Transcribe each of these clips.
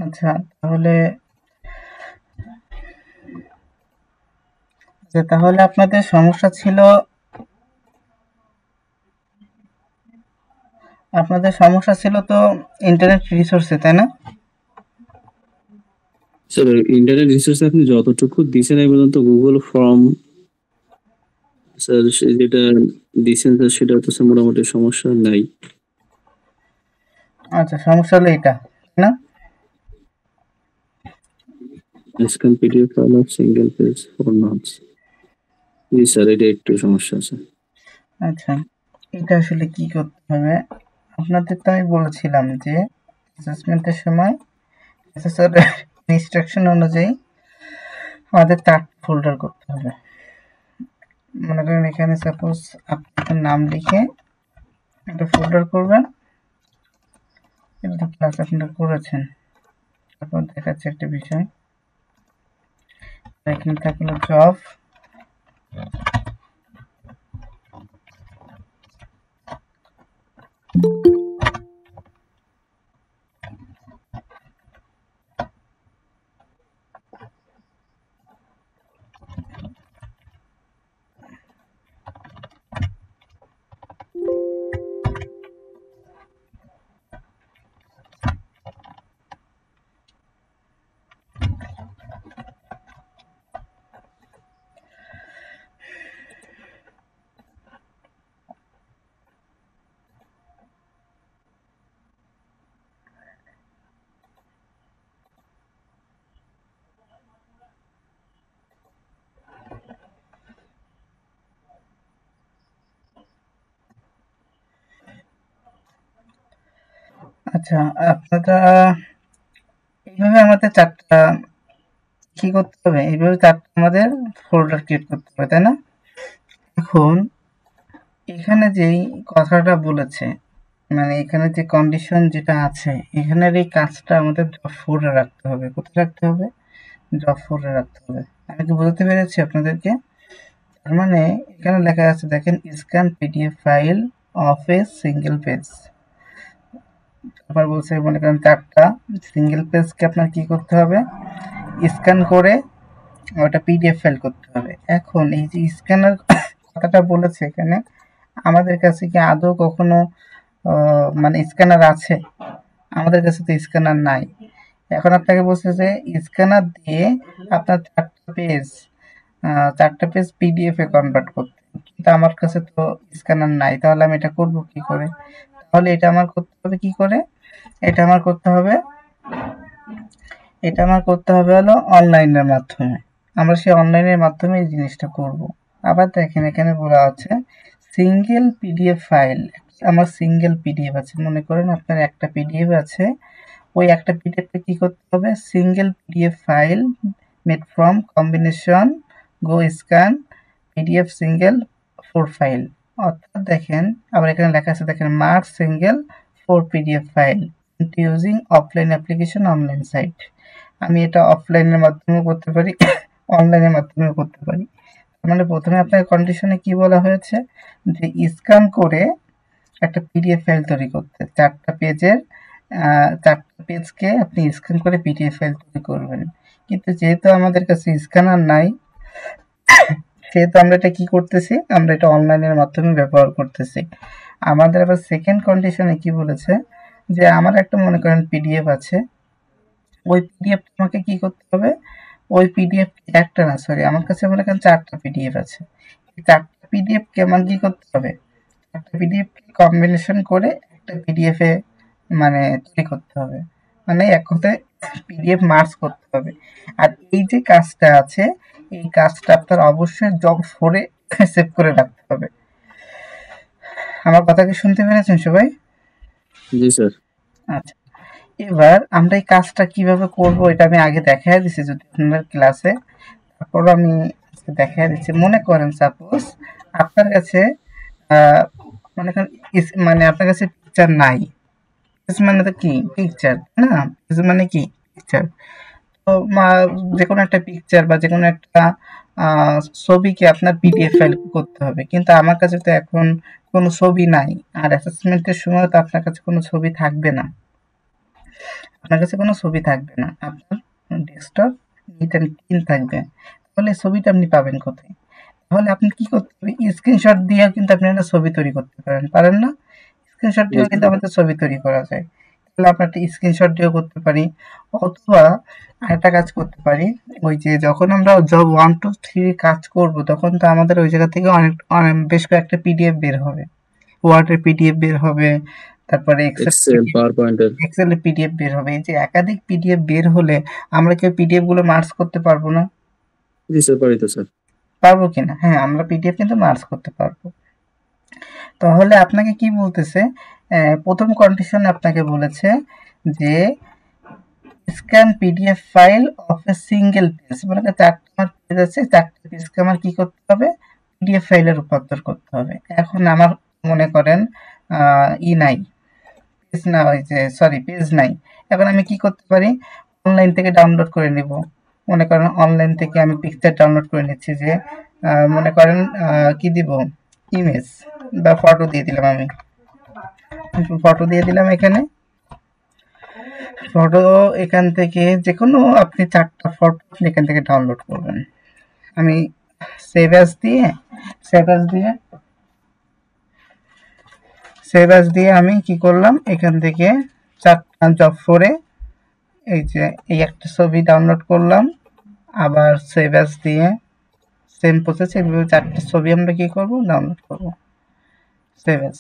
আচ্ছা, তাহলে আপনাদের সমস্যা ছিল, তো ইন্টারনেট রিসোর্সে, তাই না? স্যার ইন্টারনেট রিসোর্স আপনি যতটুকু দিছেন এই পর্যন্ত গুগল ফর্ম স্যার যেটা দিছেন স্যার সেটা তো স্যার মোটামুটি সমস্যা নাই। আচ্ছা, সমস্যা হলো এটা, তাই না? Scan PDF file of single page for notes. G sir এটা একটু সমস্যা আছে। আচ্ছা, এটা আসলে কি করতে হবে? আপনাদের তো আমি বলেছিলাম যে অ্যাসেসমেন্টের সময় অ্যাসেসর ইনস্ট্রাকশন অনুযায়ী আমাদের 4টা ফোল্ডার করতে হবে। মনে করেন এখানে সাপোজ আপনার নাম লিখে একটা ফোল্ডার করবেন, এটা ক্লাস আপনারা করেছেন। তারপর দেখাচ্ছে একটা বিষয়, এখানে থাকলো জব, আচ্ছা, আপনারা এইভাবে আমাদের 4টা কি করতে হবে, এইভাবে 4টা আমাদের ফোল্ডার ক্রিয়েট করতে হবে, তাই না? এখন এখানে যেই কথাটা বলেছে, মানে এখানে যে কন্ডিশন যেটা আছে, এখানের এই কাজটা আমাদের জব ফোল্ডারে রাখতে হবে। কোথায় রাখতে হবে? জব ফোল্ডারে রাখতে হবে। আমি কি বোঝাতে পেরেছি আপনাদেরকে? তার মানে এখানে লেখা আছে, দেখেন, scan PDF file of a single page. তারপর বলছে মনে করেন 4টা সিঙ্গেল পেজকে আপনার কি করতে হবে, স্ক্যান করে ওটা পিডিএফ ফাইল করতে হবে। এখন এই যে স্ক্যানার কথাটা বলেছে এখানে, আমাদের কাছে কি আদৌ কখনো মানে স্ক্যানার আছে? আমাদের কাছে তো স্ক্যানার নাই। এখন আপনাকে বলছে যে স্ক্যানার দিয়ে আপনার 4টা পেজ পিডিএফ এ কনভার্ট করতে, কিন্তু আমার কাছে তো স্ক্যানার নাই। তাহলে আমি এটা করব কি করে? তাহলে এটা আমার করতে হবে কি করে? এটা আমার করতে হবে হলো অনলাইনের মাধ্যমে। আমরা সেই অনলাইনের মাধ্যমে এই জিনিসটা করব। আবার দেখেন এখানে বলা আছে সিঙ্গেল পিডিএফ ফাইল। আমার সিঙ্গেল পিডিএফ আছে, মনে করেন আপনার একটা পিডিএফ আছে, ওই একটা পিডিএফে কি করতে হবে, single PDF file made from combination go scan PDF single four file. অর্থাৎ দেখেন, আবার এখানে লেখা আছে, দেখেন, mark single four PDF file using offline application online site. আমি এটা অফলাইনের মাধ্যমে করতে পারি, অনলাইনের মাধ্যমে করতে পারি। মানে প্রথমে আপনার কন্ডিশনে কি বলা হয়েছে, যে স্ক্যান করে একটা পিডিএফ ফাইল তৈরি করতে, 4টা পেজকে আপনি স্ক্যান করে পিডিএফ ফাইল তৈরি করবেন। কিন্তু যেহেতু আমাদের কাছে স্ক্যানার নাই, সেহেতু আমরা এটা কি করতেছি, আমরা এটা অনলাইনের মাধ্যমে ব্যবহার করতেছি। আমাদের আবার সেকেন্ড কন্ডিশনে কি বলেছে, যে আমার একটা মনে করেন পিডিএফ আছে, ওই পিডিএফ আমাকে কি করতে হবে, ওই পিডিএফ একটা না, সরি, আমার কাছে মনে করেন 4টা পিডিএফ আছে। এই 4টা পিডিএফ কে আমার কি করতে হবে, একটা পিডিএফ কম্বিনেশন করে একটা পিডিএফ এ মানে তৈরি করতে হবে। মানে এক কথায় পিডিএফ মার্জ করতে হবে। আর এই যে কাজটা আছে, এই কাজটা আপনার অবশ্যই জব ফোরে সেভ করে রাখতে হবে। আমার কথা কি শুনতে পেরেছেন সবাই? জি স্যার। আচ্ছা, এবার আমরা এই কাজটা কিভাবে করব এটা আমি আগে দেখাই দিছি যদি আপনার ক্লাসে, তারপর আমি দেখাই দিচ্ছি। মনে করেন সাপোজ আপনার কাছে মনে করেন মানে আপনার কাছে পিকচার নাই। মানে তো কি পিকচার, না? মানে কি পিকচার, তো যে কোনো একটা পিকচার বা যে কোনো একটা ছবিকে আপনার পিডিএফ ফাইল করতে হবে, কিন্তু আমার কাছে তো এখন কোনো ছবি নাই, আর অ্যাসেসমেন্টের সময় তো আপনার কাছে কোনো ছবি থাকবে না। আপনার কাছে কোনো ছবি থাকবে না, আপনার ডেস্কটপ নিট অ্যান্ড ক্লিন থাকবে। তাহলে ছবিটা আপনি পাবেন কোথায়? তাহলে আপনি কি করতে হবে, স্ক্রিনশট দিয়েও কিন্তু আপনি একটা ছবি তৈরি করতে পারেন, পারেন না? স্ক্রিনশট দিয়েও কিন্তু আমাদের ছবি তৈরি করা যায়। তাহলে আমরা একটা স্ক্রিনশট দিয়েও করতে পারি, অথবা আরেকটা কাজ করতে পারি, ওই যে যখন আমরা জব 1 2 3 কাজ করব তখন তো আমাদের ওই জায়গা থেকে অনেক বেশ কয়েকটা পিডিএফ বের হবে, ওয়ার্ডের পিডিএফ বের হবে, তারপরে এক্সেল, পাওয়ার পয়েন্টের। এক্সেলের পিডিএফ বের হবে। এই যে একাধিক পিডিএফ বের হলে আমরা কি পিডিএফ গুলো মার্জ করতে পারবো না? জি স্যার, পারি তো স্যার। পারবো কিনা? হ্যাঁ, আমরা পিডিএফ কিন্তু মার্জ করতে পারবো। তাহলে আপনাকে কি বলতেছে, প্রথম কন্ডিশন আপনাকে বলেছে যে scan PDF file of a single page, মানে চারটা আমার পেজ আছে, চারটা পেজকে আমার কি করতে হবে, পিডিএফ ফাইলে রূপান্তর করতে হবে। এখন আমার মনে করেন নাই, পেজ না, ওই যে সরি পেজ নাই। এখন আমি কি করতে পারি, অনলাইন থেকে ডাউনলোড করে নিব। মনে করেন অনলাইন থেকে আমি পিকচার ডাউনলোড করে নিচ্ছি, যে মনে করেন কি দিব, ইমেজ বা ফটো দিয়ে দিলাম, আমি ফটো দিয়ে দিলাম এখানে। ফটো এখান থেকে যে কোনো আপনি চারটা ফটো আপনি এখান থেকে ডাউনলোড করবেন। আমি সেভ অ্যাজ দিয়ে আমি কি করলাম, এখান থেকে চারটা জব ফোরে এই যে এই একটা ছবি ডাউনলোড করলাম, আবার সেভ অ্যাজ দিয়ে সেম প্রসেস এইভাবে চারটা ছবি আমরা কি করব, ডাউনলোড করব। সেভ অ্যাজ,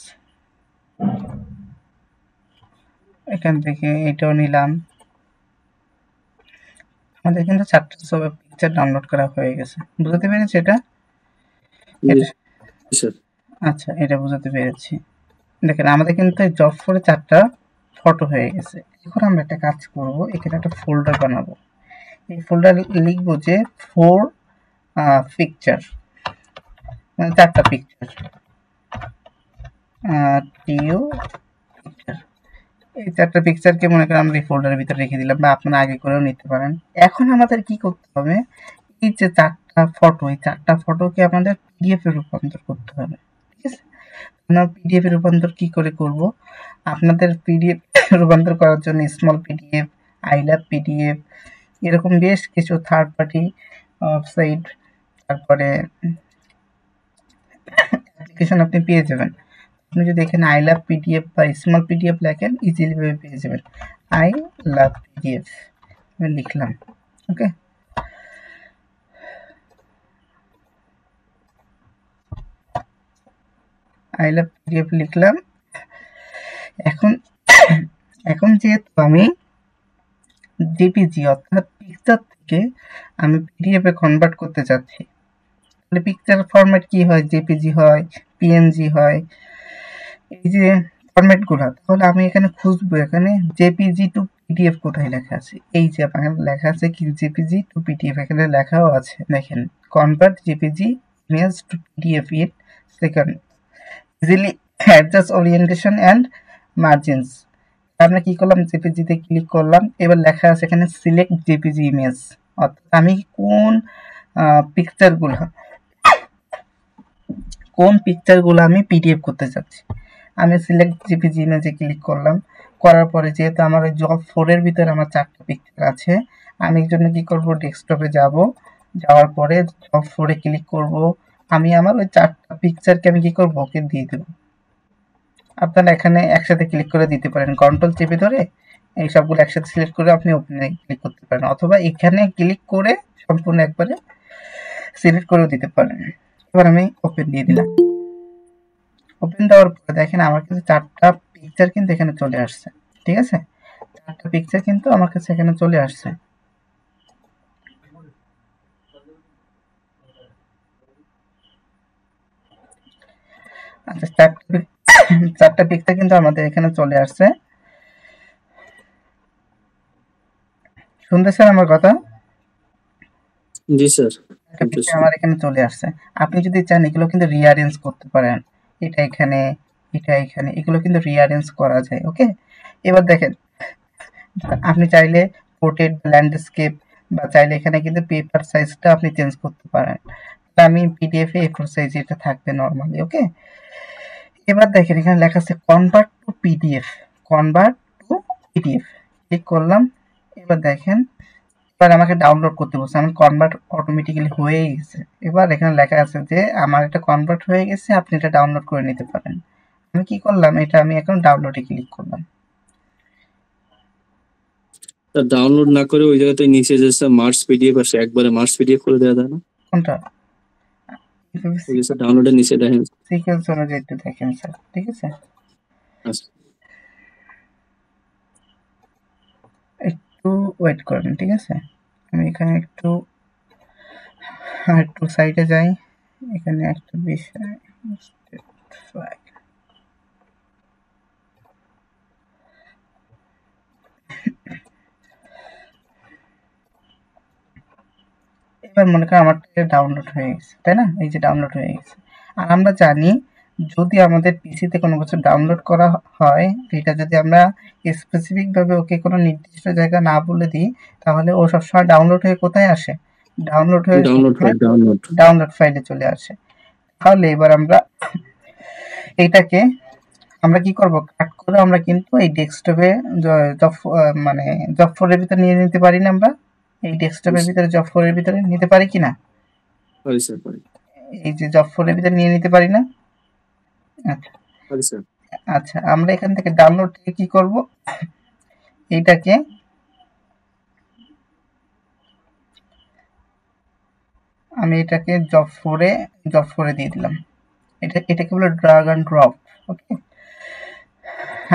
এখান থেকে এটাও নিলাম, আমাদের কিন্তু চারটা ছবি পিকচার ডাউনলোড করা হয়ে গেছে। বুঝতে পেরেছি এটা? আচ্ছা, এটা বুঝতে পেরেছি। দেখেন আমাদের কিন্তু জব ফোরে চারটা ফটো হয়ে গেছে। এখন আমরা একটা কাজ করব, এখানে একটা ফোল্ডার বানাবো। এই ফোল্ডার লিখবো যে 4 পিকচার, মানে চারটা পিকচার, টিও পিকচার। এই চারটা পিকচারকে মনে করেন আমরা এই ফোল্ডারের ভিতরে রেখে দিলাম, বা আপনারা আগে করেও নিতে পারেন। এখন আমাদের কি করতে হবে, এই যে চারটা ফটো, এই চারটা ফটোকে আমাদের পিডিএফ এ রূপান্তর করতে হবে। ঠিক আছে? আমরা পিডিএফ এ রূপান্তর কি করে করব, আপনাদের পিডিএফ রূপান্তর করার জন্য small PDF, I love PDF, এরকম বেশ কিছু থার্ড পার্টি ওয়েবসাইট, তারপরে অ্যাপ্লিকেশন আপনি পেয়ে যাবেন। আপনি যদি এখানে আই লাভ পিডিএফ বা স্মল পিডিএফ লেখেন, ইজিলি ভাবে পেয়ে যাবেন। আই লাভ পিডিএফ আমি লিখলাম, ওকে। আই লাভ পিডিএফ লিখলাম। এখন যেহেতু আমি জেপিজি অর্থাৎ পিকচার থেকে আমি পিডিএফ এ কনভার্ট করতে চাচ্ছি, তাহলে পিকচার ফরম্যাট কি হয়, জেপিজি হয়, পিএনজি হয়, এই যে ফরম্যাটগুলো। তাহলে আমি এখানে খুঁজবো, এখানে জেপিজি টু পিডিএফ কোথায় লেখা আছে, এই যে আপনার লেখা আছে কি জেপিজি টু পিডিএফ, এখানে লেখাও আছে, দেখেন convert JPG image to PDF in second, easily adjust orientation and margins. আমরা কি করলাম, জেপিজিতে ক্লিক করলাম, এবার লেখা আছে এখানে সিলেক্ট জেপিজি ইমেজ, অর্থাৎ আমি কোন পিকচারগুলো আমি পিডিএফ করতে চাচ্ছি। আমি সিলেক্ট জেপিজি ইমেজে ক্লিক করলাম, করার পরে যেহেতু আমার ওই জব 4 এর ভিতরে আমার চারটা পিকচার আছে, আমি এর জন্য কি করব, ডেস্কটপে যাব, যাওয়ার পরে জব 4 এ ক্লিক করব, আমি আমার ওই চারটা পিকচারকে আমি কি করব, ওকে দিয়ে দেব। আপনারা এখানে একসাথে ক্লিক করে দিতে পারেন, কন্ট্রোল চেপে ধরে এই সবগুলো একসাথে সিলেক্ট করে আপনি ওপেনে ক্লিক করতে পারেন, অথবা এখানে ক্লিক করে সম্পূর্ণ একবারে সিলেক্ট করেও দিতে পারেন। এবার আমি ওপেন দিয়ে দিলাম। ওপেন দেওয়ার পরে দেখেন আমার কাছে চারটা পিকচার কিন্তু এখানে চলে আসছে। ঠিক আছে, চারটা পিকচার কিন্তু আমার কাছে এখানে চলে আসছে। আচ্ছা, চারটা পিকচার কিন্তু আমাদের এখানে চলে আসছে। শুনতেছেন আমার কথা? জি স্যার, আমার এখানে চলে আসছে। আপনি যদি চান এগুলো কিন্তু রিঅ্যারেঞ্জ করতে পারেন, এটা এখানে, এটা এখানে, এগুলো কিন্তু রিঅ্যারেঞ্জ করা যায়। ওকে, এবার দেখেন আপনি চাইলে পোর্ট্রেট, ল্যান্ডস্কেপ, বা চাইলে এখানে কিন্তু পেপার সাইজটা আপনি চেঞ্জ করতে পারেন। আমি পিডিএফ এ A4 সাইজ এটা থাকবে নরমালি। ওকে, এবার দেখেন এখানে লেখা আছে convert to PDF, convert to PDF, click করলাম। এবার দেখেন, এবার আমাকে ডাউনলোড করতে বলছে, আমার কনভার্ট অটোমেটিক্যালি হয়ে গেছে। এবার এখানে লেখা আছে যে আমার এটা কনভার্ট হয়ে গেছে, আপনি এটা ডাউনলোড করে নিতে পারেন। আমি কি করলাম, এটা আমি এখন ডাউনলোডে ক্লিক করলাম। ডাউনলোড না করে ওই জায়গাতে নিচে যে মার্চ পিডিএফ আসে, একবারে মার্চ পিডিএফ করে দেওয়া যায় না? কোনটা? ওই যে ডাউনলোডের নিচে দেখেন। সিকোয়েন্স অনুযায়ী একটু দেখেন স্যার, ঠিক আছে? আচ্ছা, একটু ওয়েট করেন, ঠিক আছে? আমি এখানে একটু সাইডে যাই। এখানে একটা বিষয়, এবার মনে করেন আমার ডাউনলোড হয়ে গেছে, তাই না? এই যে ডাউনলোড হয়ে গেছে। আর আমরা জানি যদি আমাদের পিসিতে কোনো কিছু ডাউনলোড করা হয়, এটা যদি আমরা স্পেসিফিক ভাবে ওকে কোনো নির্দিষ্ট জায়গা না বলে দিই, তাহলে ও সবসময় ডাউনলোড হয়ে কোথায় আসে? ডাউনলোড হয়ে ডাউনলোড ফাইলে চলে আসে। তাহলে এবার আমরা এইটাকে আমরা কি করব, কাট করে আমরা কিন্তু এই ডেস্কটপে মানে জব ফোল্ডারের ভিতরে নিয়ে নিতে পারি না? আমরা এই ডেস্কটপের ভিতরে জব ফোল্ডারের ভিতরে নিতে পারি কিনা? পারি স্যার, পারি। এই যে জব ফোল্ডারের ভিতরে নিয়ে নিতে পারি না? আচ্ছা পারি স্যার। আচ্ছা, আমরা এখান থেকে ডাউনলোড থেকে কি করব, এইটাকে আমি এটাকে জব ফোরে দিয়ে দিলাম। এটাকে বলে ড্রাগ অ্যান্ড ড্রপ। ওকে,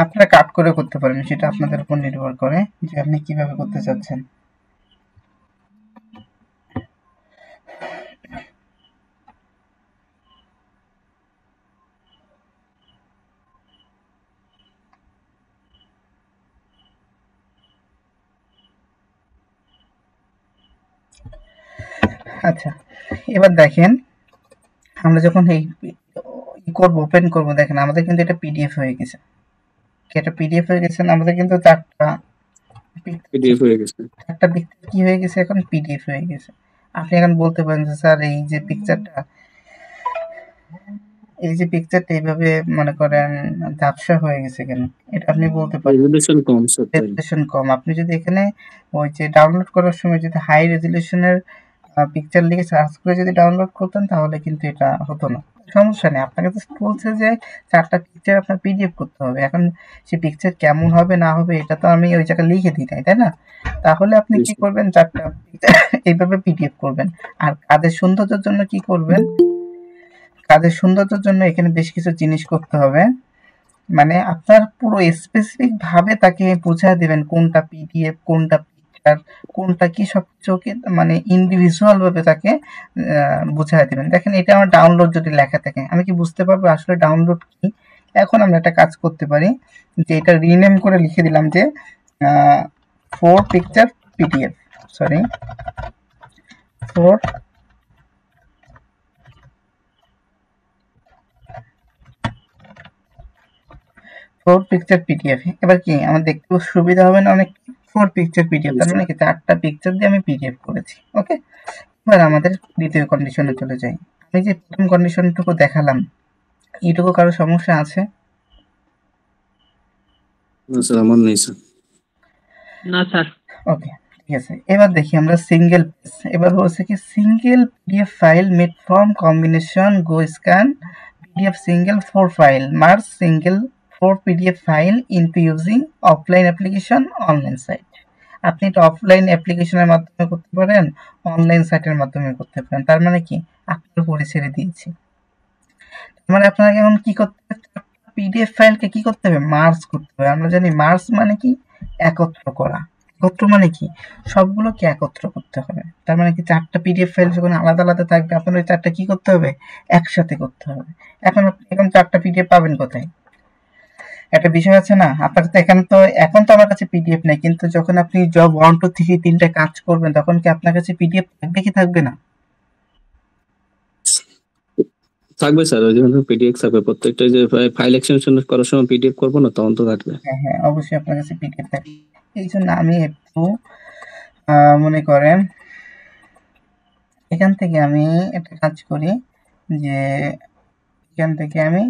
আপনারা কাট করে করতে পারেন, সেটা আপনাদের উপর নির্ভর করে যে আপনি কিভাবে করতে চাচ্ছেন। আচ্ছা, এবার দেখেন আমরা যখন এই করব, ওপেন করব, দেখেন আমাদের কিন্তু এটা পিডিএফ হয়ে গেছে। এটা পিডিএফ হয়ে গেছে না? আমাদের কিন্তু চারটা পিডিএফ হয়ে গেছে। একটা পিকচার কি হয়ে গেছে, এখন পিডিএফ হয়ে গেছে। আপনি এখন বলতে পারেন যে স্যার এই যে পিকচারটা এইভাবে মনে করেন ঝাপসা হয়ে গেছে কেন? এটা আপনি বলতে পারেন রেজুলেশন কম স্যার, তাই। রেজুলেশন কম। আপনি যদি এখানে ওই যে ডাউনলোড করার সময় যদি হাই রেজুলেশনের পিকচার লিখে সার্চ করে যদি ডাউনলোড করতেন, তাহলে কিন্তু এটা হতো না। সমস্যা নেই, আপনাকে তো বলছে যে 4টা পিকচার আপনার পিডিএফ করতে হবে। এখন সে পিকচার কেমন হবে না হবে এটা তো আমি ওই জায়গায় লিখে দিই নাই, তাই না? তাহলে আপনি কি করবেন, 4টা পিকচার এইভাবে পিডিএফ করবেন। আর কাজের সৌন্দর্যের জন্য কি করবেন, কাজের সৌন্দর্যের জন্য এখানে বেশ কিছু জিনিস করতে হবে। মানে আপনার পুরো স্পেসিফিক ভাবে তাকে বুঝিয়ে দিবেন কোনটা পিডিএফ, কোনটা পিকচার, কোনটা কি, সবকিছুকে মানে ইন্ডিভিজুয়াল ভাবে তাকে বুঝিয়ে দিবেন। দেখেন এটা আমার ডাউনলোড যদি লেখা থাকে, আমি কি বুঝতে পারবো আসলে ডাউনলোড কি? এখন আমরা একটা কাজ করতে পারি যে এটা রিনেম করে লিখে দিলাম যে 4 picture PDF, sorry 4 picture PDF. এবার কি আমার দেখতে সুবিধা হবে না অনেক? 4 পিকচার পিডিএফ, তার মানে কি 4টা পিকচার দিয়ে আমি পিডিএফ করেছি। ওকে, এবার আমাদের দ্বিতীয় কন্ডিশনে চলে যাই। আমি যে প্রথম কন্ডিশনটুকু দেখালাম, এইটুকু কারো সমস্যা আছে? না স্যার, আমার নেই স্যার। না স্যার। ওকে, ঠিক আছে। এবার দেখি আমরা সিঙ্গেল পেজ। এবার বলছে কি single PDF file made from combination go scan PDF single 4 file merge single 4 PDF file into using offline application online site. আপনি এটা অফলাইন অ্যাপ্লিকেশনের মাধ্যমে করতে পারেন, অনলাইন সাইটের মাধ্যমে করতে পারেন। তার মানে কি আপনার উপরে ছেড়ে দিয়েছি। মানে আপনাকে এখন কি করতে হবে, পিডিএফ ফাইলকে কি করতে হবে, মার্জ করতে হবে। আমরা জানি মার্জ মানে কি, একত্র করা। একত্র মানে কি, সবগুলোকে একত্র করতে হবে। তার মানে কি 4টা পিডিএফ ফাইল যখন আলাদা আলাদা থাকবে, আপনার ওই 4টা কি করতে হবে, একসাথে করতে হবে। এখন আপনি এখন 4টা পিডিএফ পাবেন কোথায়? একটা বিষয় আছে না, আপনার তো এখানে তো এখন তো আমার কাছে পিডিএফ নেই, কিন্তু যখন আপনি জব 1 2 3 3টা কাজ করবেন, তখন কি আপনার কাছে পিডিএফ থাকবে কি থাকবে না? থাকবে স্যার, ওই জন্য পিডিএফ থাকবে। প্রত্যেকটা যে ফাইল এক্সটেনশন করার সময় পিডিএফ করবো না, তখন তো থাকবে। হ্যাঁ হ্যাঁ, অবশ্যই আপনার কাছে পিডিএফ থাকবে। এই জন্য আমি একটু মনে করেন এখান থেকে আমি একটা কাজ করি যে এখান থেকে আমি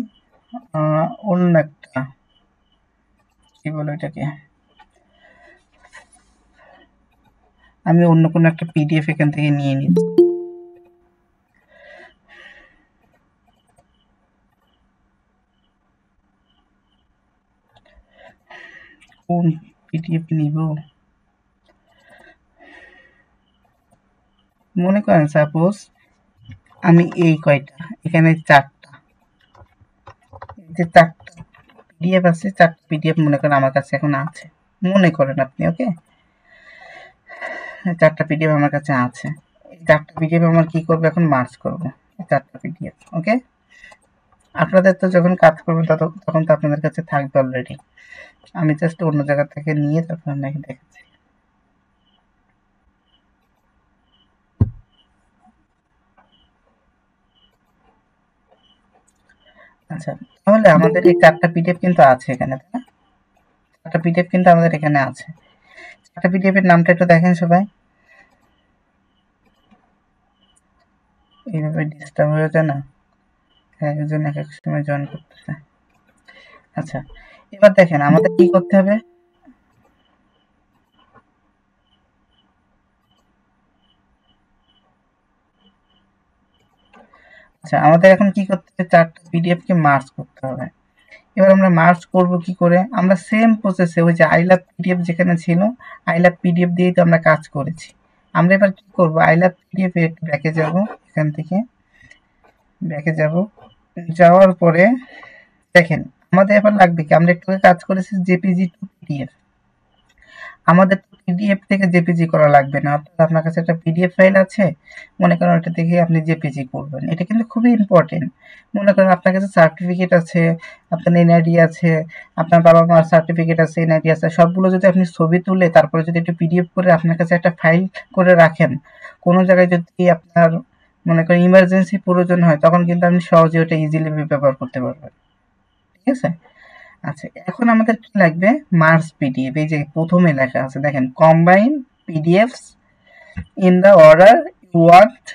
অন্য একটা কি বলো এটাকে আমি অন্য কোনো একটা পিডিএফ এখান থেকে নিয়ে নিচ্ছি। কোন পিডিএফ নিব? মনে করেন সাপোজ আমি এই কয়টা এখানে 4টা, এই যে 4টা পিডিএফ আছে, 4টা পিডিএফ মনে করেন আমার কাছে এখন আছে, মনে করেন আপনি, ওকে? 4টা পিডিএফ আমার কাছে আছে। এই 4টা পিডিএফ আমার কি করবো, এখন মার্জ করবো 4টা পিডিএফ, ওকে? আপনাদের তো যখন কাজ করবেন তখন তো আপনাদের কাছে থাকবে অলরেডি। আমি জাস্ট অন্য জায়গা থেকে নিয়ে তারপর আপনাকে দেখাচ্ছি। আচ্ছা, তাহলে আমাদের এই 4টা পিডিএফ কিন্তু আছে এখানে, তাই না? 4টা পিডিএফ কিন্তু আমাদের এখানে আছে। 4টা পিডিএফ এর নামটা একটু দেখেন সবাই। এইভাবে ডিস্টার্ব হয়ে যায় না, একজন এক এক সময় জয়েন করতেছে। আচ্ছা, এবার দেখেন আমাদের কি করতে হবে। আচ্ছা, আমাদের এখন কি করতে হবে, 4টা পিডিএফ কে মার্জ করতে হবে। এবার আমরা মার্জ করব কি করে, আমরা সেম প্রসেসে ওই যে আই লাভ পিডিএফ যেখানে ছিল, আই লাভ পিডিএফ দিয়েই তো আমরা কাজ করেছি। আমরা এবার কি করব, আই লাভ পিডিএফ এর একটু ব্যাকে যাব, এখান থেকে ব্যাকে যাব, যাওয়ার পরে দেখেন আমাদের এবার লাগবে কি, আমরা একটু কাজ করেছি জেপিজি টু পিডিএফ, আমাদের পিডিএফ থেকে জেপিজি করা লাগবে না। অর্থাৎ আপনার কাছে একটা পিডিএফ ফাইল আছে, মনে করেন ওটা থেকে আপনি জেপিজি করবেন। এটা কিন্তু খুবই ইম্পর্টেন্ট। মনে করেন আপনার কাছে সার্টিফিকেট আছে, আপনার এনআইডি আছে, আপনার বাবা মার সার্টিফিকেট আছে, এনআইডি আছে, সবগুলো যদি আপনি ছবি তুলে তারপরে যদি একটু পিডিএফ করে আপনার কাছে একটা ফাইল করে রাখেন, কোনো জায়গায় যদি আপনার মনে করেন ইমার্জেন্সি প্রয়োজন হয়, তখন কিন্তু আপনি সহজে ওটা ইজিলি ব্যবহার করতে পারবেন। ঠিক আছে? আচ্ছা, এখন আমাদের কি লাগবে, মার্জ পিডিএফ। এই যে প্রথমে লেখা আছে দেখেন, combine PDFs in the order you want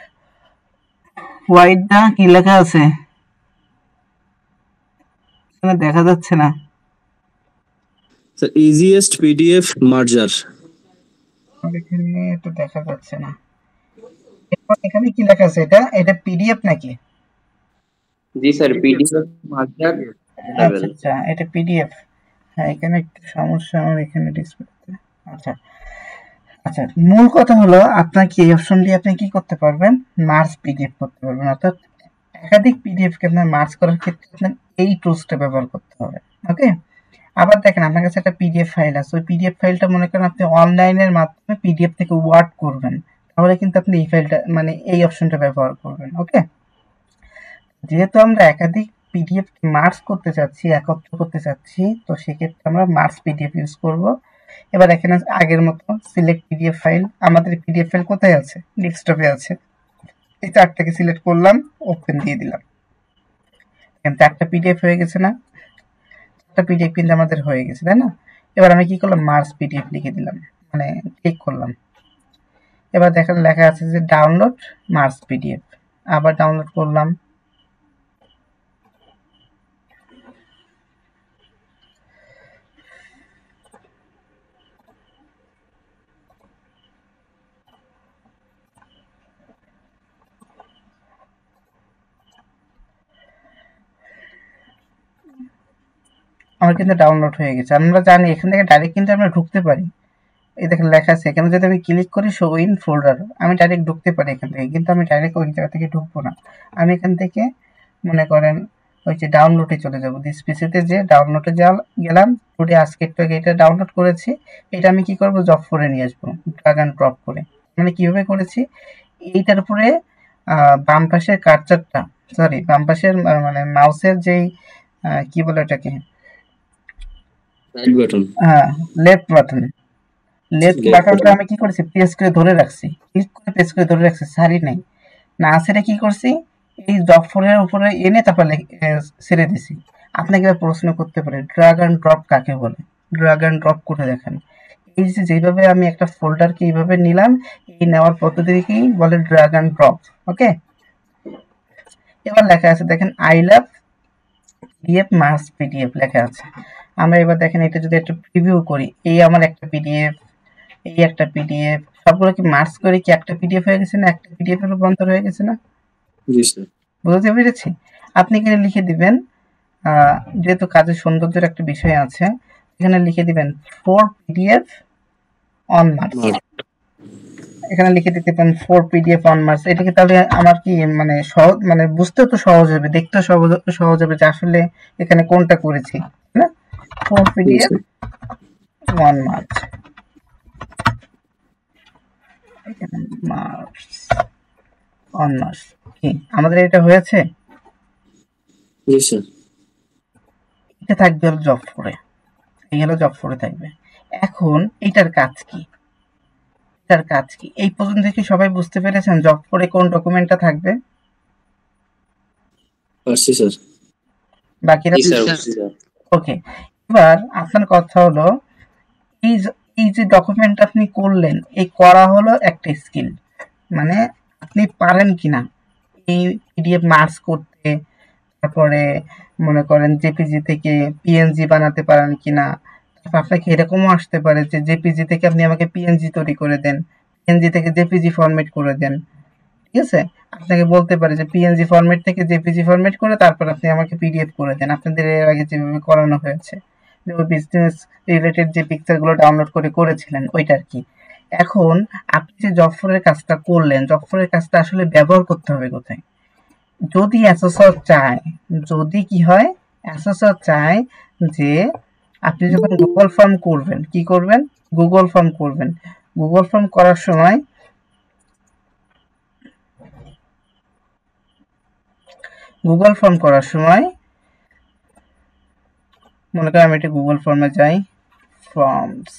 with the, কি লেখা আছে এখানে দেখা যাচ্ছে না। Sir easiest PDF merger. এখানে তো দেখা যাচ্ছে না। এরপর এখানে কি লেখা আছে, এটা পিডিএফ নাকি? জি স্যার, পিডিএফ মার্জার। আচ্ছা আচ্ছা, এটা পিডিএফ। হ্যাঁ, এখানে একটু সমস্যা আমার এখানে ডিসপ্লেতে। আচ্ছা আচ্ছা, মূল কথা হলো আপনার কি এই অপশন দিয়ে আপনি কি করতে পারবেন, মার্জ পিডিএফ করতে পারবেন। অর্থাৎ একাধিক পিডিএফ কে আপনার মার্জ করার ক্ষেত্রে আপনার এই টুলসটা ব্যবহার করতে হবে, ওকে? আবার দেখেন আপনার কাছে একটা পিডিএফ ফাইল আছে, ওই পিডিএফ ফাইলটা মনে করেন আপনি অনলাইনের মাধ্যমে পিডিএফ থেকে ওয়ার্ড করবেন, তাহলে কিন্তু আপনি এই ফাইলটা মানে এই অপশনটা ব্যবহার করবেন, ওকে? যেহেতু আমরা একাধিক পিডিএফ মার্জ করতে চাচ্ছি, একত্র করতে চাচ্ছি, তো সেক্ষেত্রে আমরা মার্জ পিডিএফ ইউজ করব। এবার এখানে আগের মতো সিলেক্ট পিডিএফ ফাইল, আমাদের পিডিএফ ফাইল কোথায় আছে, ডেস্কটপে আছে। এই 4টাকে সিলেক্ট করলাম, ওপেন দিয়ে দিলাম। এখানে 4টা পিডিএফ হয়ে গেছে না, 4টা পিডিএফ কিন্তু আমাদের হয়ে গেছে, তাই না? এবার আমি কি করলাম, মার্জ পিডিএফ লিখে দিলাম, মানে ক্লিক করলাম। এবার দেখেন লেখা আছে যে ডাউনলোড মার্জ পিডিএফ, আবার ডাউনলোড করলাম। আমার কিন্তু ডাউনলোড হয়ে গেছে। আমরা জানি এখান থেকে ডাইরেক্ট কিন্তু আমরা ঢুকতে পারি। এই দেখেন লেখা আছে এখানে, যদি আমি ক্লিক করি শো ইন ফোল্ডার, আমি ডাইরেক্ট ঢুকতে পারি এখান থেকে, কিন্তু আমি ডাইরেক্ট ওই জায়গা থেকে ঢুকবো না। আমি এখান থেকে মনে করেন ওই যে ডাউনলোডে চলে যাবো, দিস পিসিতে যে ডাউনলোডে গেলাম, টুডে আজকে একটু আগে এটা ডাউনলোড করেছি, এটা আমি কি করবো, জব করে নিয়ে আসবো ড্রাগ অ্যান্ড ড্রপ করে। মানে কিভাবে করেছি, এইটার উপরে বাম পাশের কার্সারটা, সরি বাম পাশের মানে মাউসের যেই কি বলে এটাকে, রাইট বাটন, হ্যাঁ লেফট বাটন, লেফট বাটনটা আমি কি করেছি, প্রেস করে ধরে রাখছি, ক্লিক করে প্রেস করে ধরে রাখছি, সারি নাই না, সেটা কি করছি, এই জব ফোল্ডারের উপরে এনে তারপর ছেড়ে দিছি। আপনাকে এবার প্রশ্ন করতে পারে ড্রাগ অ্যান্ড ড্রপ কাকে বলে, ড্রাগ অ্যান্ড ড্রপ করে দেখেন। এই যে যেভাবে আমি একটা ফোল্ডারকে এইভাবে নিলাম, এই নেওয়ার পদ্ধতিকেই বলে ড্রাগ অ্যান্ড ড্রপ, ওকে? এবার লেখা আছে দেখেন I love PDF merge PDF লেখা আছে। আমরা এবার দেখেন এটা যদি একটু প্রিভিউ করি, এই আমার একটা পিডিএফ, এই একটা পিডিএফ, সবগুলো কি মার্জ করে কি একটা পিডিএফ হয়ে গেছে না, একটা পিডিএফ এর রূপান্তর হয়ে গেছে না? জি স্যার। বুঝতে পেরেছি। আপনি এখানে লিখে দিবেন, যেহেতু কাজের সৌন্দর্যের একটা বিষয় আছে, এখানে লিখে দিবেন 4 পিডিএফ অন মার্চ। এখানে লিখে দিতে পারেন 4 পিডিএফ অন মার্চ। এটা কি তাহলে আমার কি মানে সহজ, মানে বুঝতেও তো সহজ হবে, দেখতেও সহজ হবে যে আসলে এখানে কোনটা করেছি, না? 4 পিডিএফ অন মার্চ, এখানে মার্চ অন মার্চ। কি আমাদের এটা হয়েছে? জি স্যার। এটা থাকবে হলো জব 4 এ, এই হলো জব 4 এ থাকবে। এখন এটার কাজ কি? এটার কাজ কি? এই পর্যন্ত কি সবাই বুঝতে পেরেছেন জব 4 এ কোন ডকুমেন্টটা থাকবে? পারছি স্যার। বাকিরা? জি স্যার, বুঝছি স্যার। ওকে, এবার আপনার কথা হলো এই যে ডকুমেন্ট আপনি করলেন, এই করা হলো একটা স্কিল, মানে আপনি পারেন কিনা এই পিডিএফ মার্জ করতে, তারপরে মনে করেন জেপিজি থেকে পিএনজি বানাতে পারেন কিনা। তারপর আপনাকে এরকমও আসতে পারে যে জেপিজি থেকে আপনি আমাকে পিএনজি তৈরি করে দেন, পিএনজি থেকে জেপিজি ফরম্যাট করে দেন, ঠিক আছে? আপনাকে বলতে পারে যে পিএনজি ফরম্যাট থেকে জেপিজি ফরম্যাট করে তারপর আপনি আমাকে পিডিএফ করে দেন, আপনাদের এর আগে যেভাবে করানো হয়েছে, যে ওই বিজনেস রিলেটেড যে পিকচারগুলো ডাউনলোড করে করেছিলেন ওইটা আর কি। এখন আপনি যে জব 4 এর কাজটা করলেন, জব 4 এর কাজটা আসলে ব্যবহার করতে হবে কোথায়? যদি অ্যাসেসর চায়, যদি কি হয়, অ্যাসেসর চায় যে আপনি যখন গুগল ফর্ম করবেন, কি করবেন? গুগল ফর্ম করবেন। গুগল ফর্ম করার সময় মনে করেন আমি একটা গুগল ফর্মে যাই, ফর্মস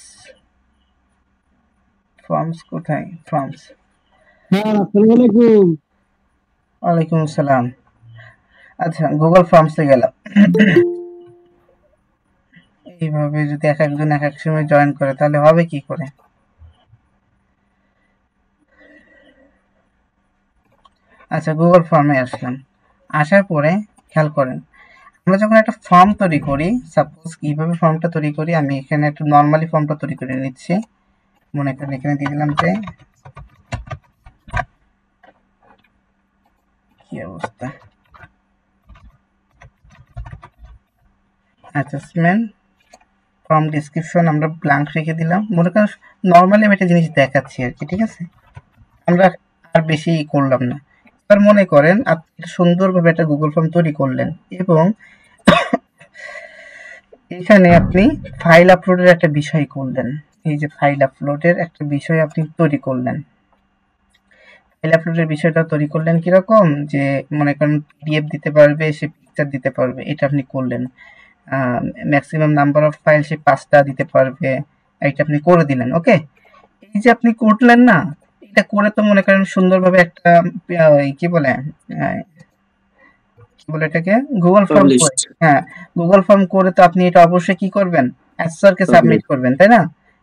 কোথায়? ফর্মস, আসসালামু আলাইকুম। ওয়ালাইকুম আসসালাম। আচ্ছা, গুগল ফর্মসে গেলাম। এইভাবে যদি এক একজন এক এক সময় জয়েন করে তাহলে হবে কি করে? আচ্ছা, গুগল ফর্মে আসলাম। আসার পরে খেয়াল করেন, আমরা যখন একটা ফর্ম তৈরি করি, সাপোজ কিভাবে ফর্মটা তৈরি করি, আমি এখানে একটু নর্মালি ফর্মটা তৈরি করে নিচ্ছি। মনে করেন এখানে দিয়ে দিলাম যে কি অবস্থা, অ্যাসেসমেন্ট ফর্ম ডিসক্রিপশন আমরা ব্ল্যাঙ্ক রেখে দিলাম। মনে করেন নর্মালি আমি একটা জিনিস দেখাচ্ছি আর কি, ঠিক আছে? আমরা আর বেশি করলাম না। এবার মনে করেন আপনি সুন্দরভাবে একটা গুগল ফর্ম তৈরি করলেন এবং এখানে আপনি ফাইল আপলোডের একটা বিষয় করলেন। এই যে ফাইল আপলোডের একটা বিষয় আপনি তৈরি করলেন। ফাইল আপলোডের বিষয়টা তৈরি করলেন কিরকম, যে মনে করেন পিডিএফ দিতে পারবে, সে পিকচার দিতে পারবে, এটা আপনি করলেন। ম্যাক্সিমাম নাম্বার অফ ফাইল সে 5টা দিতে পারবে, এটা আপনি করে দিলেন। ওকে, এই যে আপনি করলেন না, এটা করে তো মনে করেন সুন্দরভাবে একটা কি বলে এটাকে গুগল ফর্ম করে, হ্যাঁ গুগল ফর্ম করে তো আপনি এটা অবশ্যই কি করবেন? অ্যাসেসরকে সাবমিট করবেন, তাই না?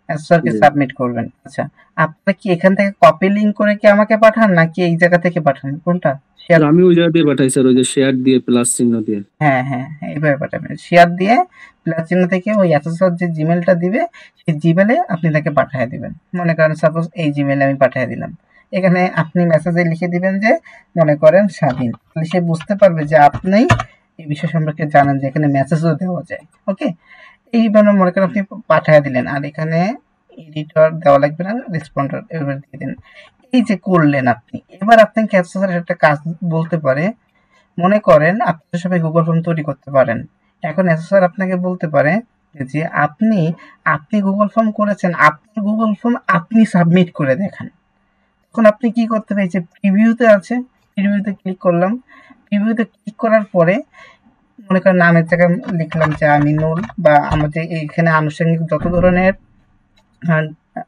অ্যাসেসরকে সাবমিট করবেন। আচ্ছা, আপনারা কি এখান থেকে কপি লিংক করে কি আমাকে পাঠান নাকি এই জায়গা থেকে পাঠান, কোনটা? শেয়ার, আমি ওই জায়গা দিয়ে পাঠাই স্যার, ওই যে শেয়ার দিয়ে প্লাস চিহ্ন দিয়ে। হ্যাঁ হ্যাঁ, এইভাবে পাঠাবেন, শেয়ার দিয়ে প্লাস চিহ্ন থেকে ওই অ্যাসেসর যে জিমেলটা দিবে সেই জিমেলে আপনি তাকে পাঠিয়ে দিবেন। মনে করেন সাপোজ এই জিমেলে আমি পাঠিয়ে দিলাম। এখানে আপনি মেসেজে লিখে দিবেন যে মনে করেন স্বাধীন, তাহলে সে বুঝতে পারবে যে আপনি এই বিষয় সম্পর্কে জানেন, যে এখানে মেসেজও দেওয়া যায়। ওকে, এইভাবে মনে করেন আপনি পাঠিয়ে দিলেন, আর এখানে এডিটর দেওয়া লাগবে না, রেসপন্ডার এবার দিয়ে দিন। এই যে করলেন আপনি, এবার আপনাকে অ্যাসেসর একটা কাজ বলতে পারে, মনে করেন আপনি সবাই গুগল ফর্ম তৈরি করতে পারেন, এখন অ্যাসেসর আপনাকে বলতে পারে যে আপনি আপনি গুগল ফর্ম করেছেন, আপনার গুগল ফর্ম আপনি সাবমিট করে দেখান। তখন আপনি কি করতে হবে? যে প্রিভিউতে আছে, প্রিভিউতে ক্লিক করলাম। প্রিভিউতে ক্লিক করার পরে মনে করেন নামের জায়গায় লিখলাম যে আমিনুল, বা আমাদের এইখানে আনুষঙ্গিক যত ধরনের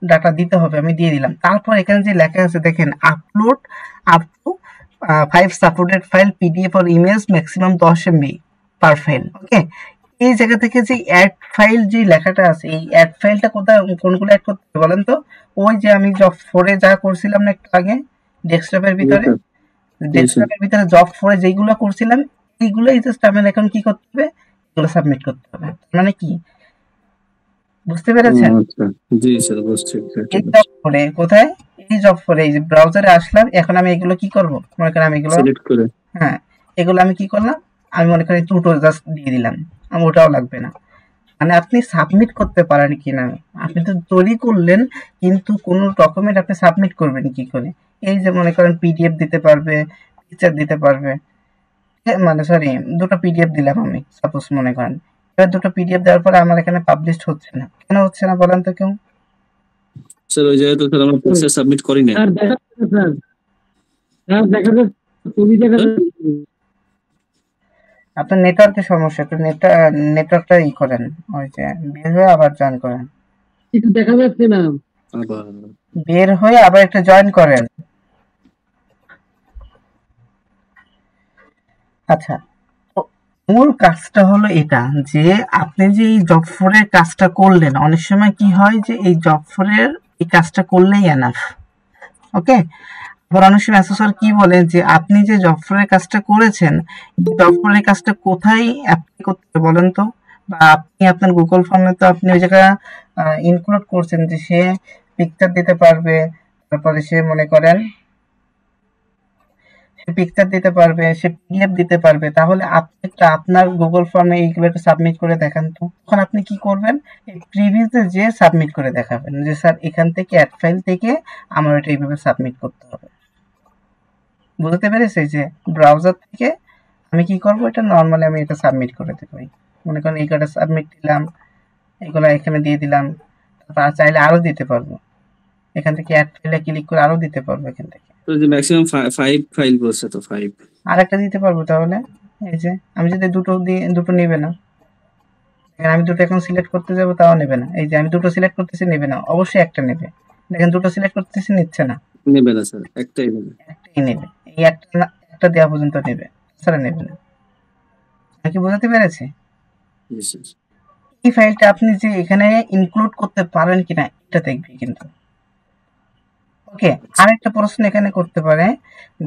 ডাটা দিতে হবে আমি দিয়ে দিলাম। তারপর এখানে যে লেখা আছে দেখেন, upload up to 5 supported file PDF or image maximum 10 MB per file. Okay, এই জায়গা থেকে যে অ্যাড ফাইল যে লেখাটা আছে, এই অ্যাড ফাইলটা কোথায়, কোনগুলো অ্যাড করতে হবে বলেন তো? ওই যে আমি জব 4 এ যা করছিলাম না একটু আগে, ডেস্কটপের ভিতরে, জব 4 এ যেগুলো করছিলাম এইগুলোই জাস্ট আমার এখন কি করতে হবে, এগুলো সাবমিট করতে হবে। মানে কি, বুঝতে পেরেছেন? আচ্ছা, জি স্যার বুঝছি। এই জব করে কোথায়, এই জব করে এই যে ব্রাউজারে আসলাম, এখন আমি এগুলো কি করব, মনে করেন আমি এগুলো, সিলেক্ট করে হ্যাঁ এগুলো আমি কি করলাম, আমি মনে করি দুটো জাস্ট দিয়ে দিলাম, আমার ওটাও লাগবে না। মানে আপনি সাবমিট করতে পারেন কিনা, আপনি তো তৈরি করলেন কিন্তু কোন ডকুমেন্ট আপনি সাবমিট করবেন কি করে? এই যে মনে করেন পিডিএফ দিতে পারবে, পিকচার দিতে পারবে, মানে সরি দুটো পিডিএফ দিলাম আমি সাপোজ মনে করেন, এবার দুটো পিডিএফ দেওয়ার পরে আমার এখানে পাবলিশ হচ্ছে না, কেন হচ্ছে না বলেন তো কেউ? স্যার ওই জায়গায় তো স্যার আমরা পিকচার সাবমিট করি না। স্যার দেখা যাচ্ছে স্যার, স্যার দেখা যাচ্ছে, ছবি দেখা যাচ্ছে। আপনার নেটওয়ার্কের সমস্যা, একটু নেটওয়ার্কটা ই করেন, ওই যে বের হয়ে আবার জয়েন করেন, কিছু দেখা যাচ্ছে না। আবার বের হয়ে আবার একটা জয়েন করেন। আচ্ছা, তো মূল কাজটা হলো এটা যে আপনি যে এই জব ফোরের কাজটা করলেন, অনেক সময় কি হয় যে এই জব ফোরের এই কাজটা করলেই এনাফ, ওকে। আবার অনেক সময় অ্যাসেসর কি বলেন যে আপনি যে জব ফোরের কাজটা করেছেন, জব ফোরের কাজটা কোথায় অ্যাপ্লাই করতে বলেন তো, বা আপনি আপনার গুগল ফর্মে তো আপনি ওই জায়গা ইনক্লুড করছেন যে সে পিকচার দিতে পারবে, তারপরে সে মনে করেন সে পিকচার দিতে পারবে, সে পিডিএফ দিতে পারবে, তাহলে আপনি একটা আপনার গুগল ফর্মে এইগুলো একটু সাবমিট করে দেখান তো। তখন আপনি কি করবেন, এই প্রিভিউতে যে সাবমিট করে দেখাবেন যে স্যার এখান থেকে অ্যাড ফাইল থেকে আমার এটা এইভাবে সাবমিট করতে হবে। বুঝতে পেরেছি যে ব্রাউজার থেকে আমি কি করব, এটা নর্মালি আমি এটা সাবমিট করে দেবো, মনে করেন এই কটা সাবমিট দিলাম, এগুলো এখানে দিয়ে দিলাম, তারপর চাইলে আরো দিতে পারবো, এখান থেকে অ্যাড ফাইলে ক্লিক করে আরো দিতে পারবো এখান থেকে, তো যে ম্যাক্সিমাম 5 ফাইল বলছে তো 5। আর একটা দিতে পারবো। তাহলে এই যে আমি যদি দুটো দিয়ে, দুটো নেবে না, দেখেন আমি দুটো এখন সিলেক্ট করতে যাবো তাও নেবে না, এই যে আমি দুটো সিলেক্ট করতেছি নেবে না, অবশ্যই একটা নেবে, দেখেন দুটো সিলেক্ট করতেছি নিচ্ছে না, নেবে না স্যার, একটাই নেবে। একটাই নেবে, এই একটা দেওয়া পর্যন্ত নেবে, তাছাড়া নেবে না। আমি কি বোঝাতে পেরেছি? জি স্যার। এই ফাইলটা আপনি যে এখানে ইনক্লুড করতে পারেন কিনা এটা দেখবি কিন্তু, ওকে। আরেকটা প্রশ্ন এখানে করতে পারে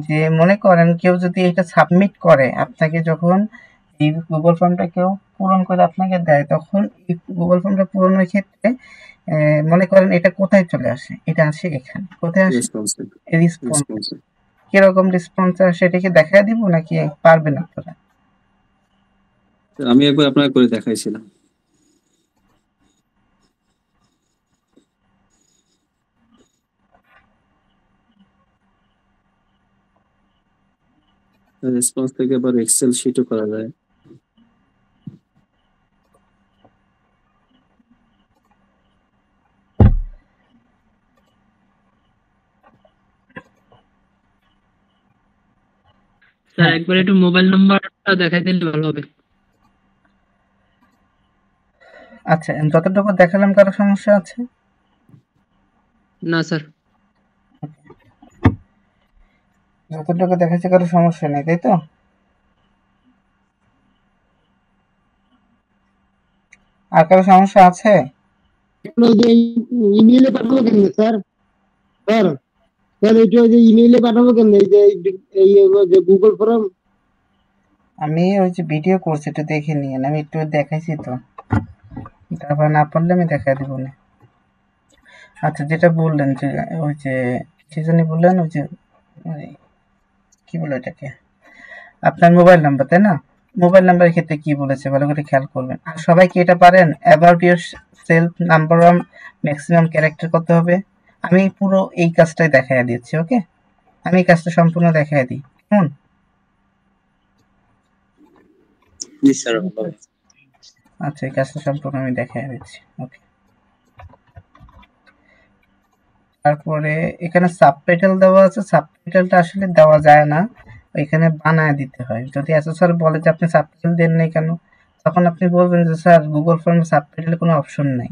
যে মনে করেন কেউ যদি এটা সাবমিট করে আপনাকে, যখন এই গুগল ফর্মটা কেউ পূরণ করে আপনাকে দেয়, তখন এই গুগল ফর্মটা পূরণের ক্ষেত্রে মনে করেন এটা কোথায় চলে আসে, এটা আসে এখানে, কোথায় আসে, রেসপন্সিভ রেসপন্স। রেসপন্সিভ কিরকম রেসপন্স আসে এটাকে দেখা দিব নাকি পারবেন আপনারা? আমি একবার আপনাকে করে দেখাইছিলাম। রেসপন্স থেকে আবার এক্সেল শিটও করা যায়। স্যার একবার একটু মোবাইল নাম্বারটা দেখাই দিলে ভালো হবে। আচ্ছা, যতটুকু দেখালাম কারো সমস্যা আছে? না স্যার। যতটুকু দেখাচ্ছে কারো সমস্যা নেই, তাই তো? আর কারো সমস্যা আছে? ওই যে ইমেইলে পাঠাবো কেন স্যার? স্যার স্যার এটা ওই যে ইমেইলে পাঠাবো কেন, এই যে এই যে গুগল ফর্ম? আমি ওই যে ভিডিও করছি, একটু দেখে নিয়েন, আমি একটু দেখাইছি তো, তারপর না পারলে আমি দেখাই দিব না। আচ্ছা, যেটা বললেন যে ওই যে কি জানি বললেন, ওই যে ওই কি বলে এটাকে, আপনার মোবাইল নাম্বার, তাই না? মোবাইল নাম্বারের ক্ষেত্রে কি বলেছে ভালো করে খেয়াল করবেন। আর সবাই কি এটা পারেন, about your self number of maximum character করতে হবে? আমি পুরো এই কাজটাই দেখাই দিচ্ছি, ওকে। আমি এই কাজটা সম্পূর্ণ দেখাই দিই, কেমন? জি স্যার। আচ্ছা, এই কাজটা সম্পূর্ণ আমি দেখাই দিচ্ছি, ওকে। তারপরে এখানে সাবটাইটেল দেওয়া আছে, সাবটাইটেলটা আসলে দেওয়া যায় না, এখানে বানায় দিতে হয়। যদি অ্যাসেসর বলে যে আপনি সাবটাইটেল দেন নাই কেন, তখন আপনি বলবেন যে স্যার গুগল ফর্মে সাবটাইটেল কোনো অপশন নাই,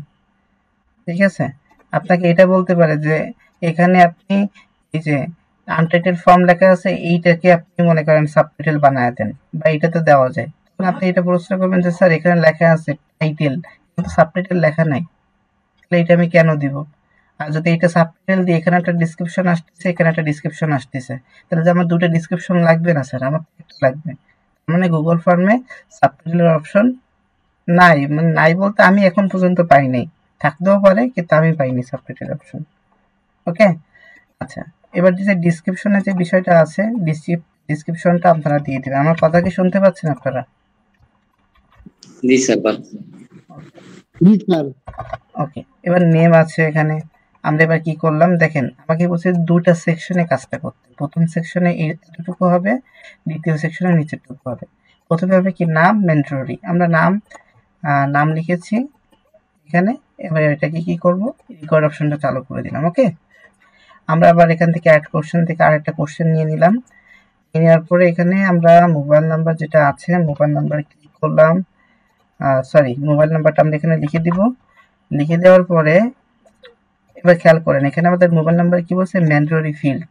ঠিক আছে। আপনাকে এটা বলতে পারে যে এখানে আপনি এই যে আনটাইটেল ফর্ম লেখা আছে, এইটাকে আপনি মনে করেন সাবটাইটেল বানায় দেন, বা এটা তো দেওয়া যায়। তখন আপনি এটা প্রশ্ন করবেন যে স্যার এখানে লেখা আছে টাইটেল, কিন্তু সাবটাইটেল লেখা নাই, তাহলে এটা আমি কেন দিব? আর যদি এটা সাবটাইটেল দিয়ে এখানে একটা ডিসক্রিপশন আসতেছে, এখানে একটা ডিসক্রিপশন আসতেছে, তাহলে যে আমার দুটো ডিসক্রিপশন লাগবে না স্যার, আমার একটা লাগবে। মানে গুগল ফর্মে সাবটাইটেলের অপশন নাই, মানে নাই বলতে আমি এখন পর্যন্ত পাই নাই, থাকতেও পারে, কিন্তু আমি পাইনি সাবটাইটেল অপশন। ওকে, আচ্ছা এবার যে ডিসক্রিপশনে যে বিষয়টা আছে, ডিসক্রিপশনটা আপনারা দিয়ে দিবেন। আমার কথা কি শুনতে পাচ্ছেন আপনারা? জি স্যার। জি স্যার। ওকে, এবার নেম আছে এখানে। আমরা এবার কি করলাম দেখেন, আমাকে বলছে দুটা সেকশনে কাজটা করতে। প্রথম সেকশনে এতটুকু হবে, দ্বিতীয় সেকশনে নিচেরটুকু হবে। প্রথমে হবে কি নাম ম্যান্ডেটরি, আমরা নাম লিখেছি এখানে। এবার এটাকে কি করব, রেকর্ড অপশনটা চালু করে দিলাম। ওকে, আমরা আবার এখান থেকে অ্যাড কোশ্চেন থেকে আরেকটা কোশ্চেন নিয়ে নিলাম। নেওয়ার পরে এখানে আমরা মোবাইল নাম্বার যেটা আছে, মোবাইল নাম্বার ক্লিক করলাম, সরি মোবাইল নাম্বারটা আমরা এখানে লিখে দিব। লিখে দেওয়ার পরে এবার খেয়াল করেন, এখানে আমাদের মোবাইল নাম্বার কি বলছে, ম্যান্ডেটরি ফিল্ড।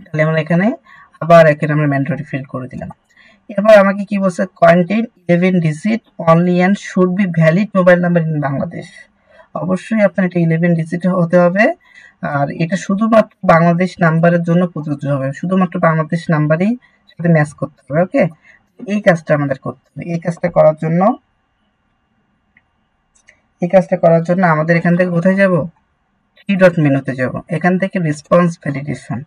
তাহলে আমরা এখানে আবার এখানে আমরা ম্যান্ডেটরি ফিল্ড করে দিলাম। এরপর আমাকে কি বলছে, contain 11 digit only and should be valid mobile number in Bangladesh. অবশ্যই আপনার এটা 11 ডিজিট হতে হবে, আর এটা শুধুমাত্র বাংলাদেশ নাম্বারের জন্য প্রযোজ্য হবে, শুধুমাত্র বাংলাদেশ নাম্বারই সাথে ম্যাচ করতে হবে। ওকে, এই কাজটা আমাদের করতে হবে। এই কাজটা করার জন্য আমাদের এখান থেকে কোথায় যাব, থ্রি ডট মেনুতে যাব, এখান থেকে রেসপন্স ভ্যালিডেশন।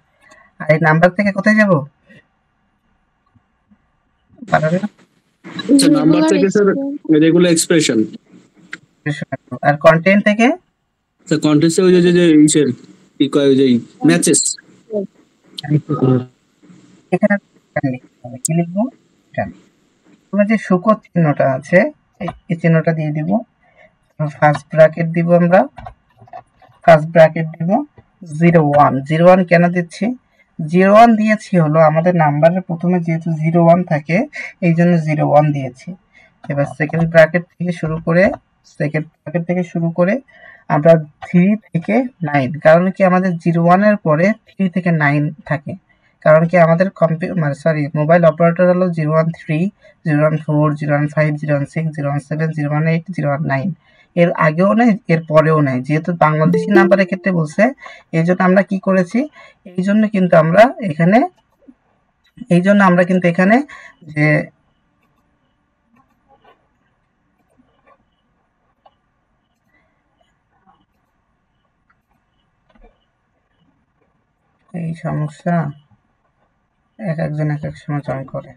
আর এই নাম্বার থেকে কোথায় যাব, আচ্ছা নাম্বার থেকে স্যার রেগুলার এক্সপ্রেশন, আর কন্টেন্ট থেকে স্যার কন্টেন্টে ওই যে ইসের কি কয় ওই যে ম্যাচেস। এখানে কি লিখবো, আমরা যে শুকর চিহ্নটা আছে এই চিহ্নটা দিয়ে দিব। ফার্স্ট ব্র্যাকেট দিব, আমরা ফার্স্ট ব্র্যাকেট দিব 01। 01 কেন দিচ্ছি, 01 দিয়েছি হলো আমাদের নাম্বারের প্রথমে যেহেতু 01 থাকে এই জন্য 01 দিয়েছি। এবার সেকেন্ড ব্র্যাকেট থেকে শুরু করে আমরা 3 থেকে 9, কারণ কি আমাদের 01 এর পরে 3 থেকে 9 থাকে, কারণ কি আমাদের মোবাইল অপারেটর হলো 013, 014, 015, 016, 017, 018, 019। এর আগেও নাই এর পরেও নাই, যেহেতু বাংলাদেশি নাম্বারের ক্ষেত্রে বলছে এই জন্য আমরা কি করেছি, এই জন্য কিন্তু আমরা এখানে যে এই সমস্যা এক একজন এক এক সময় জয়েন করে।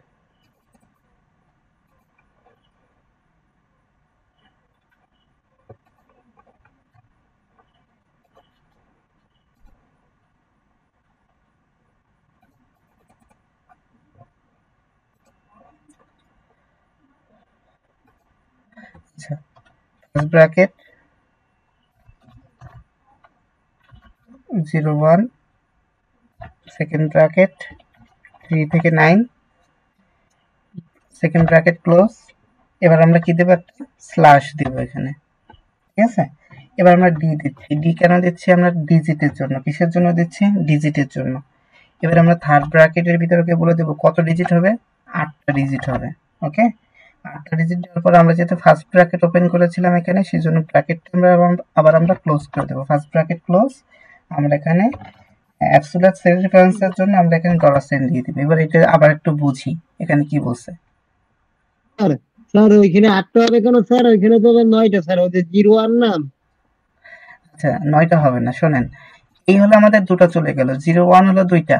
আচ্ছা, ফার্স্ট ব্র্যাকেট 01, সেকেন্ড ব্র্যাকেট 3 থেকে 9, সেকেন্ড ব্র্যাকেট ক্লোজ। এবার আমরা কি দেব, একটা স্ল্যাশ দেব এখানে, ঠিক আছে। এবার আমরা ডি দিচ্ছি। ডি কেন দিচ্ছি, আমরা ডিজিটের জন্য। কিসের জন্য দিচ্ছি, ডিজিটের জন্য। এবার আমরা থার্ড ব্র্যাকেটের ভিতরে বলে দেব কত ডিজিট হবে, 8টা ডিজিট হবে। ওকে, 8টা ডিজিট দেওয়ার পর আমরা যেহেতু ফার্স্ট ব্র্যাকেট ওপেন করেছিলাম এখানে, সেই জন্য ব্র্যাকেটটা আমরা ক্লোজ করে দেবো। First bracket close. আমরা এখানে অ্যাবসলিউট সেট রেফারেন্সের জন্য আমরা এখানে $সাইন দিয়ে দিব। এবার এটা আবার একটু বুঝি এখানে কি বলছে। স্যার ওইখানে 8টা হবে কেন স্যার, ওইখানে তো 9টা স্যার, ওদের 01 নাম। আচ্ছা 9টা হবে না, শোনেন, এই হলো আমাদের দুটো চলে গেল, 01 হলো 2টা,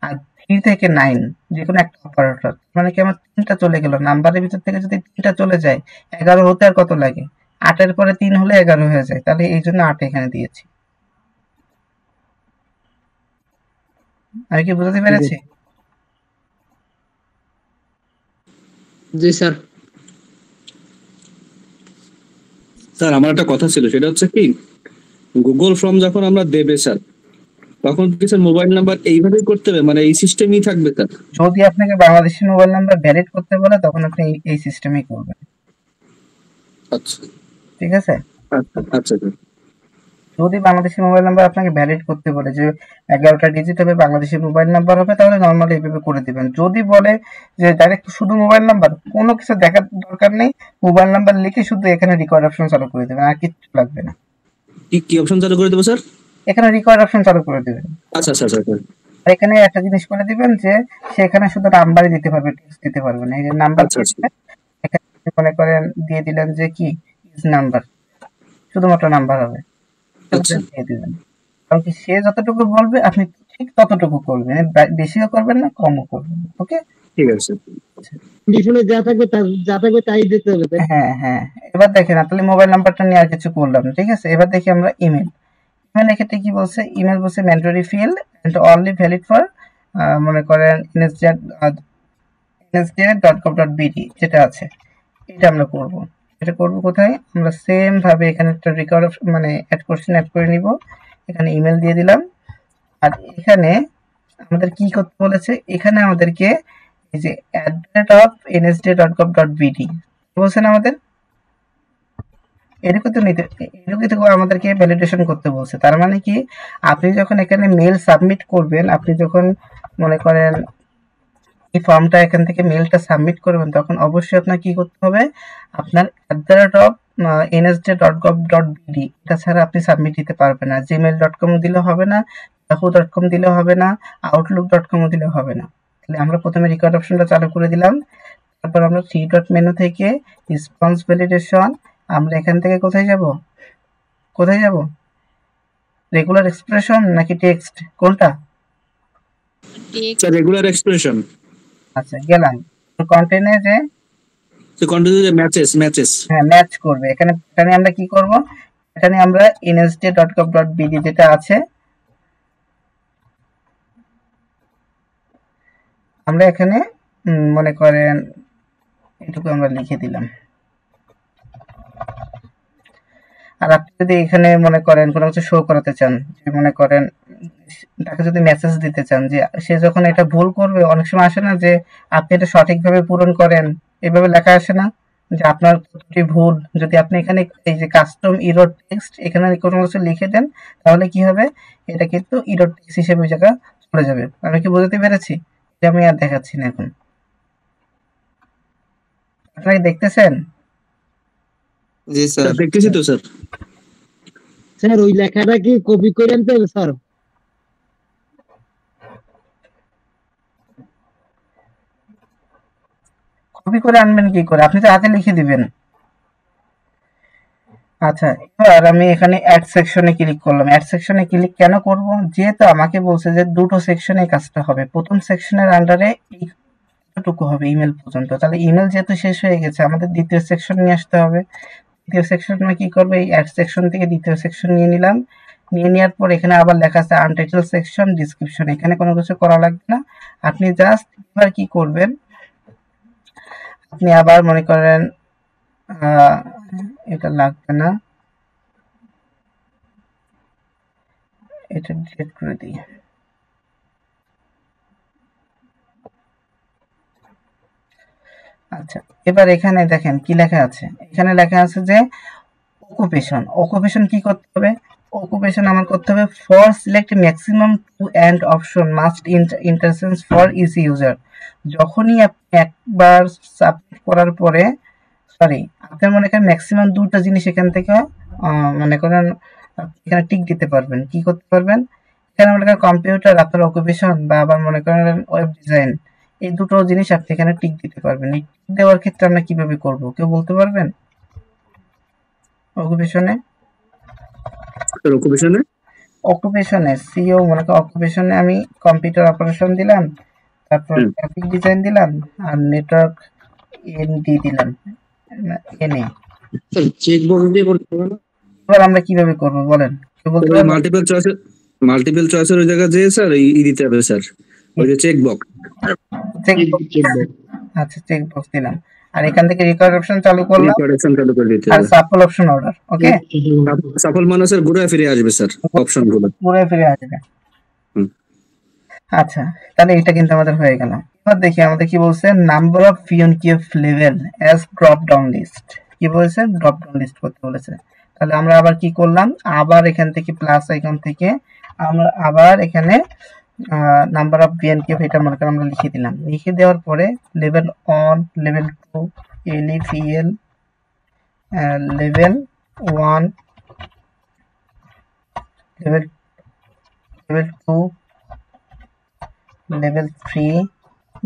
আর 3 থেকে 9 যে কোনো একটা অপারেটর, মানে কি আমার 3টা চলে গেল। নাম্বারের ভিতর থেকে যদি 3টা চলে যায়, 11 হতে আর কত লাগে, 8-এর পরে 3 হলে 11 হয়ে যায়, তাহলে এই জন্য 8 এখানে দিয়েছি। আমি কি বুঝতে পেরেছি? জি স্যার। স্যার আমার একটা কথা ছিল, সেটা হচ্ছে কি গুগল ফর্ম যখন আমরা দেবে স্যার, তখন কি স্যার মোবাইল নাম্বার এইভাবেই করতে হবে, মানে এই সিস্টেমই থাকবে স্যার? যদি আপনাকে বাংলাদেশি মোবাইল নাম্বার ভ্যালিড করতে বলে তখন আপনি এই সিস্টেমেই করবেন। আচ্ছা ঠিক আছে, আচ্ছা। যদি বাংলাদেশি মোবাইল নাম্বার আপনাকে ভ্যালিড করতে বলে যে 11টা ডিজিট হবে, বাংলাদেশি মোবাইল নাম্বার হবে, তাহলে নর্মালি এইভাবে করে দিবেন। যদি বলে যে ডাইরেক্ট শুধু মোবাইল নাম্বার, কোনো কিছু দেখার দরকার নেই, মোবাইল নাম্বার লিখে শুধু এখানে রেকর্ড অপশন চালু করে দেবেন, আর কিছু লাগবে না। কি অপশন চালু করে দেবো স্যার? এখানে রেকর্ড অপশন চালু করে দেবেন। আচ্ছা। আর এখানে একটা জিনিস করে দিবেন যে সেখানে শুধু নাম্বারই দিতে পারবে, টেক্সট দিতে পারবে না। এই যে নাম্বার আচ্ছা। এখানে মনে করেন দিয়ে দিলেন যে কি ইজ নাম্বার, শুধুমাত্র নাম্বার হবে, আচ্ছা দিয়ে দিবেন। কারণ কি সে যতটুকু বলবে আপনি ঠিক ততটুকু করবেন, বেশিও করবেন না কমও করবেন না। ওকে, ঠিক আছে। কন্ডিশনে যা থাকবে তাই দিতে হবে, তাই? হ্যাঁ হ্যাঁ। এবার দেখেন আসলে মোবাইল নাম্বারটা নিয়ে আর কিছু করলাম না, ঠিক আছে। এবার দেখি আমরা ইমেল। ইমেল এক্ষেত্রে কি বলছে, ইমেল বলছে mandatory field and only valid for মনে করেন nsdf.gov.bd যেটা আছে এটা আমরা করব। এটা করব কোথায়, আমরা সেম ভাবে এখানে একটা রেকর্ড মানে অ্যাড করে নিব, এখানে ইমেল দিয়ে দিলাম। আর এখানে আমাদের কি করতে বলেছে, এখানে আমাদেরকে এই যে @nsda.gov.bd বলছেন আমাদের, এটুকু তো আমাদেরকে ভ্যালিডেশন করতে বলছে। তার মানে কি, আপনি যখন এখানে মেল সাবমিট করবেন, আপনি যখন মনে করেন এই ফর্মটা এখান থেকে মেলটা সাবমিট করবেন, তখন অবশ্যই আপনার কি করতে হবে, আপনার @nsda.gov.bd এটা ছাড়া আপনি সাবমিট দিতে পারবেন না। gmail.com দিলেও হবে না, yahoo.com দিলেও হবে না, outlook.com দিলেও হবে না। তাহলে আমরা প্রথমে রেকর্ড অপশনটা চালু করে দিলাম, তারপর আমরা থ্রি ডট মেনু থেকে রেসপন্স ভ্যালিডেশন, আমরা এখান থেকে কোথায় যাব, রেগুলার এক্সপ্রেশন নাকি টেক্সট, কোনটা? Sir regular expression. আচ্ছা গেলাম কন্টেন্টে যে তো কন্টিনিউ ম্যাচেস হ্যাঁ ম্যাচ করবে। এখানে আমরা কি করব, এখানে আমরা nsda.gov.bd যেটা আছে আমরা এখানে মনে করেন এটুকু আমরা লিখে দিলাম। আর আপনি যদি এখানে মনে করেন কোনো কিছু শো করাতে চান, যে মনে করেন তাকে যদি মেসেজ দিতে চান যে সে যখন এটা ভুল করবে, অনেক সময় আসে না যে আপনি এটা সঠিকভাবে পূরণ করেন, এভাবে লেখা আসে না যে আপনার ত্রুটি ভুল, যদি আপনি এখানে এই যে কাস্টম ইরর টেক্সট এখানে কোনো কিছু লিখে দেন, তাহলে কি হবে, এটা কিন্তু ইরর টেক্সট হিসেবে ওই জায়গা চলে যাবে। আমি কি বুঝতে পেরেছি? যে আমি আর দেখাচ্ছি না এখন, আপনারা কি দেখতেছেন? জি স্যার। দেখতেছি তো স্যার। স্যার ওই লেখাটা কি কপি করে আনতে হবে স্যার? কপি করে আনবেন কি করে, আপনি তো হাতে লিখে দিবেন। আচ্ছা, এবার আমি এখানে অ্যাড সেকশনে ক্লিক করলাম। অ্যাড সেকশনে ক্লিক কেন করব, যেহেতু আমাকে বলছে যে দুটো সেকশনে কাজটা হবে। প্রথম সেকশনের আন্ডারে এইটুকু হবে ইমেল পর্যন্ত, তাহলে ইমেল যেহেতু শেষ হয়ে গেছে আমাদের দ্বিতীয় সেকশন নিয়ে আসতে হবে। দ্বিতীয় সেকশনে কি করবে, এই অ্যাড সেকশন থেকে দ্বিতীয় সেকশন নিয়ে নিলাম। নিয়ে নেওয়ার পর এখানে আবার লেখা আছে আনটাইটেল সেকশন ডিসক্রিপশন, এখানে কোনো কিছু করা লাগবে না। আপনি জাস্ট এবার কি করবেন, আপনি আবার মনে করেন এটা লাগবে না, এটা ডিলিট করে দিই। আচ্ছা, এবার এখানে দেখেন কি লেখা আছে, এখানে লেখা আছে যে অকুপেশন কি করতে হবে, অকুপেশন আমার করতে হবে for select maximum two and option must ইন্টারসেন্স ফর ইজি ইউজার। যখনই আপনি একবার সাবমিট করার পরে আপনার মনে করেন ম্যাক্সিমাম দুটো জিনিস এখান থেকে মনে করেন এখানে টিক দিতে পারবেন। কি করতে পারবেন, এখানে মনে করেন কম্পিউটার, আপনার অকুপেশন বা আবার মনে করেন ওয়েব ডিজাইন, এই দুটো জিনিস আপনি এখানে টিক দিতে পারবেন। এই টিক দেওয়ার ক্ষেত্রে আমরা কিভাবে করব, কেউ বলতে পারবেন? অকুপেশনে সিও মনে করেন অকুপেশনে আমি কম্পিউটার অপারেশন দিলাম, তারপর গ্রাফিক ডিজাইন দিলাম, আর নেটওয়ার্ক এনডি দিলাম, এনএ। স্যার চেক বক্স দিয়ে করতে হবে না? এবার আমরা কিভাবে করব বলেন, কেউ বলতে পারবেন? মাল্টিপল চয়েসের ওই জায়গা যেয়ে স্যার এই দিতে হবে স্যার, ওই যে চেক বক্স। আচ্ছা চেক বক্স দিলাম, আর এখান থেকে রেকর্ড অপশন চালু করলাম, আর সাফল অপশন অর্ডার। ওকে, সাফল মানে স্যার ঘুরে ফিরে আসবে স্যার অপশন গুলো, ঘুরে ফিরে আসবে। আচ্ছা, তাহলে এটা কিন্তু আমাদের হয়ে গেল। এবার দেখি আমাদের কি বলছে, number of PNQF level as drop down list, কি বলেছে, ড্রপ ডাউন লিস্ট করতে বলেছে। তাহলে আমরা আবার কি করলাম, আবার এখান থেকে প্লাস আইকন থেকে আমরা আবার এখানে নাম্বার অফ বিএনকিউএফ এটা মনে করেন আমরা লিখে দিলাম। লিখে দেওয়ার পরে level 1, level 2, LEVL, level 1, level 2, level 3,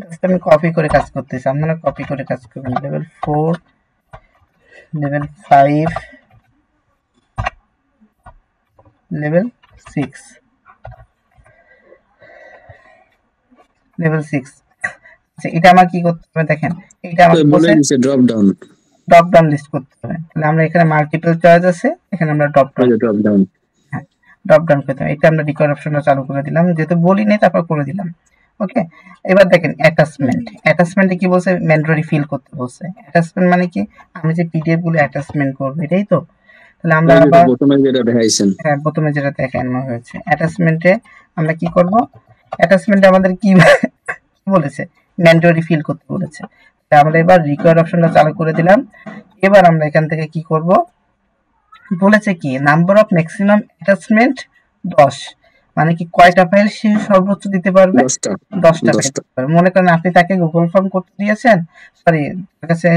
just আমি কপি করে কাজ করতেছি, আপনারা কপি করে কাজ করবেন। Level 4, level 5, level 6 level 6। আচ্ছা এটা আমার কি করতে হবে দেখেন, এটা তো আমাকে বলে বলছে দিছে drop down, drop down list করতে হবে। তাহলে আমরা এখানে মাল্টিপল চয়েস আছে, এখানে আমরা ড্রপ ওই ডাউন, যে ড্রপ ডাউন। হ্যাঁ ড্রপ ডাউন করতে হবে। এটা আমরা রিকোয়ার অপশনটা চালু করে দিলাম, যেহেতু বলি নেই তারপর করে দিলাম। ওকে, এবার দেখেন অ্যাটাচমেন্টে কি বলছে, ম্যান্ডেটরি ফিল করতে বলছে। অ্যাটাচমেন্ট মানে কি, আমি যে পিডিএফ গুলো অ্যাটাচমেন্ট করবো এটাই তো। তাহলে আমরা ওই যেটা আবার প্রথমে যেটা দেখাইছেন, হ্যাঁ প্রথমে যেটা দেখানো হয়েছে অ্যাটাচমেন্টে আমরা কি করব, অ্যাটাচমেন্টে আমাদের কি বলেছে, ম্যান্ডেটরি ফিল করতে বলেছে। তা আমরা এবার রিকোয়ার অপশনটা চালু করে দিলাম। এবার আমরা এখান থেকে কি করব, বলেছে কি নাম্বার অফ ম্যাক্সিমাম অ্যাটাচমেন্ট 10, মানে কি কয়টা ফাইল সে সর্বোচ্চ দিতে পারবে, 10টা 10টা ফাইল 10টা। দিতে পারবে। মনে করেন আপনি তাকে গুগল ফর্ম করতে দিয়েছেন, সরি তার কাছে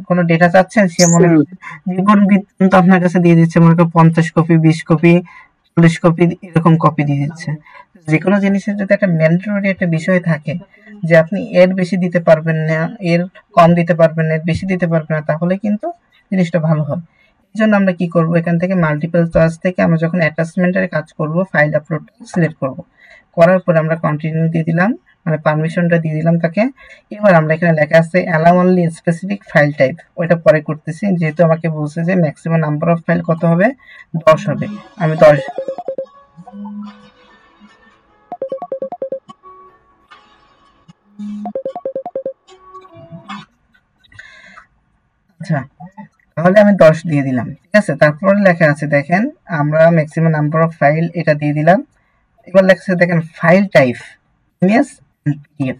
কোনো ডেটা চাচ্ছেন, সে মনে করেন জীবন বৃত্তান্ত আপনার কাছে দিয়ে দিচ্ছে, মনে করেন 50 কপি 20 কপি 40 কপি এরকম কপি দিয়ে দিচ্ছে। যে কোনো জিনিসের যদি একটা ম্যান্ডেটরি একটা বিষয় থাকে যে আপনি এর বেশি দিতে পারবেন না, এর কম দিতে পারবেন না, এর বেশি দিতে পারবেন না, তাহলে কিন্তু জিনিসটা ভালো হয়। এই জন্য আমরা কি করব, এখান থেকে মাল্টিপল চয়েস থেকে আমরা যখন অ্যাটাচমেন্টের কাজ করব ফাইল আপলোড সিলেক্ট করব, করার পর আমরা কন্টিনিউ দিয়ে দিলাম, মানে পারমিশনটা দিয়ে দিলাম তাকে। এবার আমরা এখানে লেখা আছে allow only specific file type, ওইটা পরে করতেছি, যেহেতু আমাকে বলছে যে ম্যাক্সিমাম নাম্বার অফ ফাইল কত হবে, 10 হবে, আমি 10। আচ্ছা তাহলে আমি 10 দিয়ে দিলাম, ঠিক আছে। তারপরে লেখা আছে দেখেন, আমরা ম্যাক্সিমাম নাম্বার অফ ফাইল এটা দিয়ে দিলাম। এবার লেখা আছে দেখেন file type image and PDF,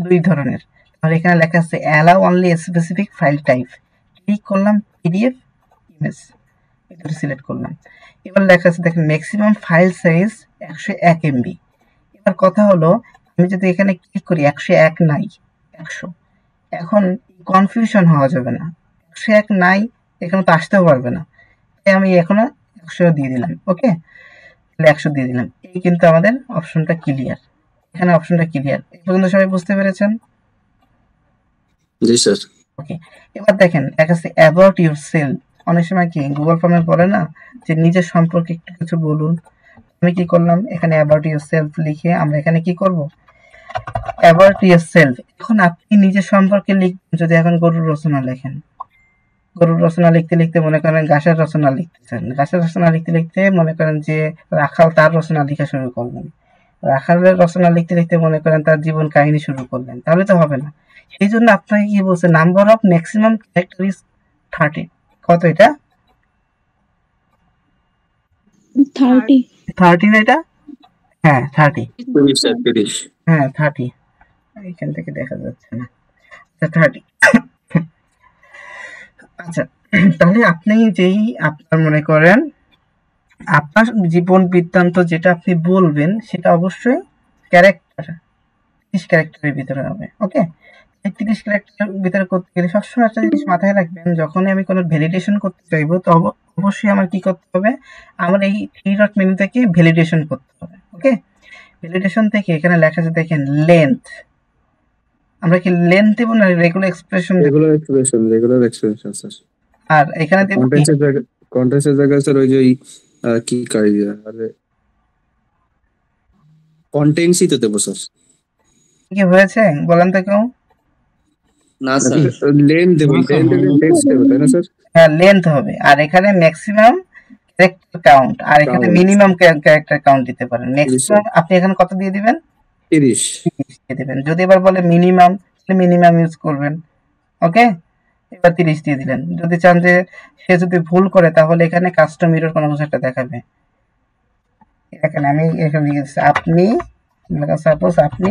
দুই ধরনের। তাহলে এখানে লেখা আছে allow only specific file type, click করলাম পিডিএফ ইমেজ, এটা সিলেক্ট করলাম। এবার লেখা আছে দেখেন ম্যাক্সিমাম ফাইল সাইজ 101 এমবি। এবার কথা হলো, আমি যদি এখানে ক্লিক করি 101 নাই 100, এখন কনফিউশন হওয়া যাবে না, 101 নাই এখানে তো আসতেও পারবে না, তাই আমি এখনো 100 দিয়ে দিলাম। ওকে, তাহলে 100 দিয়ে দিলাম। এই কিন্তু আমাদের অপশনটা ক্লিয়ার, এখানে অপশনটা ক্লিয়ার। এই পর্যন্ত সবাই বুঝতে পেরেছেন? জি স্যার। ওকে, এবার দেখেন লেখা আছে অ্যাবাউট ইউর সেলফ। অনেক সময় কি গুগল ফর্মে বলে না যে নিজের সম্পর্কে একটু কিছু বলুন, আমি কি করলাম এখানে অ্যাবাউট ইউর সেলফ লিখে আমরা এখানে কি করব, অ্যাবাউট ইউর সেলফ। এখন আপনি নিজের সম্পর্কে লিখবেন, যদি এখন গরুর রচনা লেখেন, গরুর রচনা লিখতে লিখতে মনে করেন ঘাসের রচনা লিখতেছেন, ঘাসের রচনা লিখতে লিখতে মনে করেন যে রাখাল তার রচনা লেখা শুরু করলেন, রাখালের রচনা লিখতে লিখতে মনে করেন তার জীবন কাহিনী শুরু করলেন, তাহলে তো হবে না। সেই জন্য আপনাকে কি বলছে, number of maximum character is 30। কত এটা, 30 30 না এটা, হ্যাঁ 30, 30 স্যার 30। হ্যাঁ 30, এখান থেকে দেখা যাচ্ছে না, আচ্ছা 30। আচ্ছা তাহলে আপনি যেই আপনার মনে করেন আপনার জীবন বৃত্তান্ত যেটা আপনি বলবেন সেটা অবশ্যই ক্যারেক্টার 30 ক্যারেক্টারের ভিতরে হবে। ওকে, 30 ক্যারেক্টারের ভিতরে করতে গেলে সবসময় একটা জিনিস মাথায় রাখবেন, যখনই আমি কোনো ভ্যালিডেশন করতে চাইবো তো অবশ্যই আমার কি করতে হবে, আমার এই থ্রি ডট মেনু থেকে ভ্যালিডেশন করতে হবে। ওকে, ভ্যালিডেশন থেকে এখানে লেখা আছে দেখেন লেন্থ, আমরা কি লেন্থ দেবো না রেগুলার এক্সপ্রেশন দেবো, রেগুলার এক্সপ্রেশন স্যার। আর এখানে দেবো কি, কন্টেন্টসের জায়গায় স্যার ওই যে কি কাইয়া, আরে কন্টেন্টসই তো দেবো স্যার। কি হয়েছে বলেন তো কেউ? না স্যার, লেন দেবো, লেন দেবো, টেক্সট দেবো, তাই না স্যার? হ্যাঁ লেন্থ হবে, আর এখানে ম্যাক্সিমাম ক্যারেক্টার কাউন্ট, আর এখানে Count. মিনিমাম ক্যারেক্টার কাউন্ট দিতে পারেন। ম্যাক্সিমাম আপনি এখানে কত দিয়ে দিবেন, 30। 30 দিয়ে দিবেন। যদি এবার বলে মিনিমাম, তাহলে মিনিমাম ইউজ করবেন। ওকে, এবার 30 দিয়ে দিলেন। যদি চান যে সে যদি ভুল করে তাহলে এখানে কাস্টম এরর কোনো কিছু একটা দেখাবে। এখানে আমি এখানে লিখেছি আপনি, সাপোজ আপনি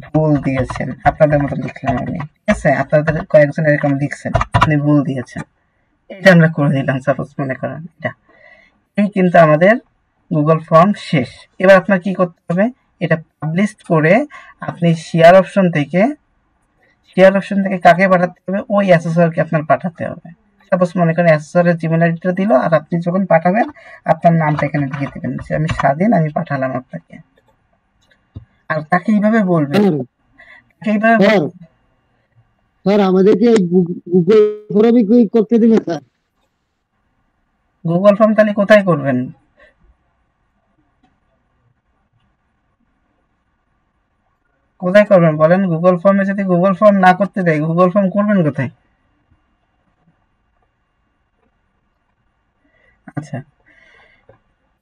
ভুল দিয়েছেন, আপনাদের মতো লিখলাম আমি, ঠিক আছে, আপনাদের কয়েকজন এরকম লিখছেন আপনি ভুল দিয়েছেন, এটা আমরা করে দিলাম সাপোজ মনে করেন এটা। এই কিন্তু আমাদের গুগল ফর্ম শেষ। এবার আপনার কি করতে হবে, এটা পাবলিশ করে আপনি শেয়ার অপশন থেকে কাকে পাঠাতে হবে, ওই অ্যাসেসরকে আপনার পাঠাতে হবে। সাপোজ মনে করেন অ্যাসেসরের জিমেল আইডিটা দিল, আর আপনি যখন পাঠাবেন আপনার নামটা এখানে লিখে দিবেন যে আমি স্বাধীন, আমি পাঠালাম আপনাকে, আর তাকে এইভাবে বলবেন, তাকে এইভাবে স্যার স্যার আমাদেরকে গুগল ফর্মে কি করতে দিবে স্যার? গুগল ফর্ম তাহলে কোথায় করবেন? কোথায় করবেন বলেন? গুগল ফর্মে যদি গুগল ফর্ম না করতে দেয়, গুগল ফর্ম করবেন কোথায়? আচ্ছা,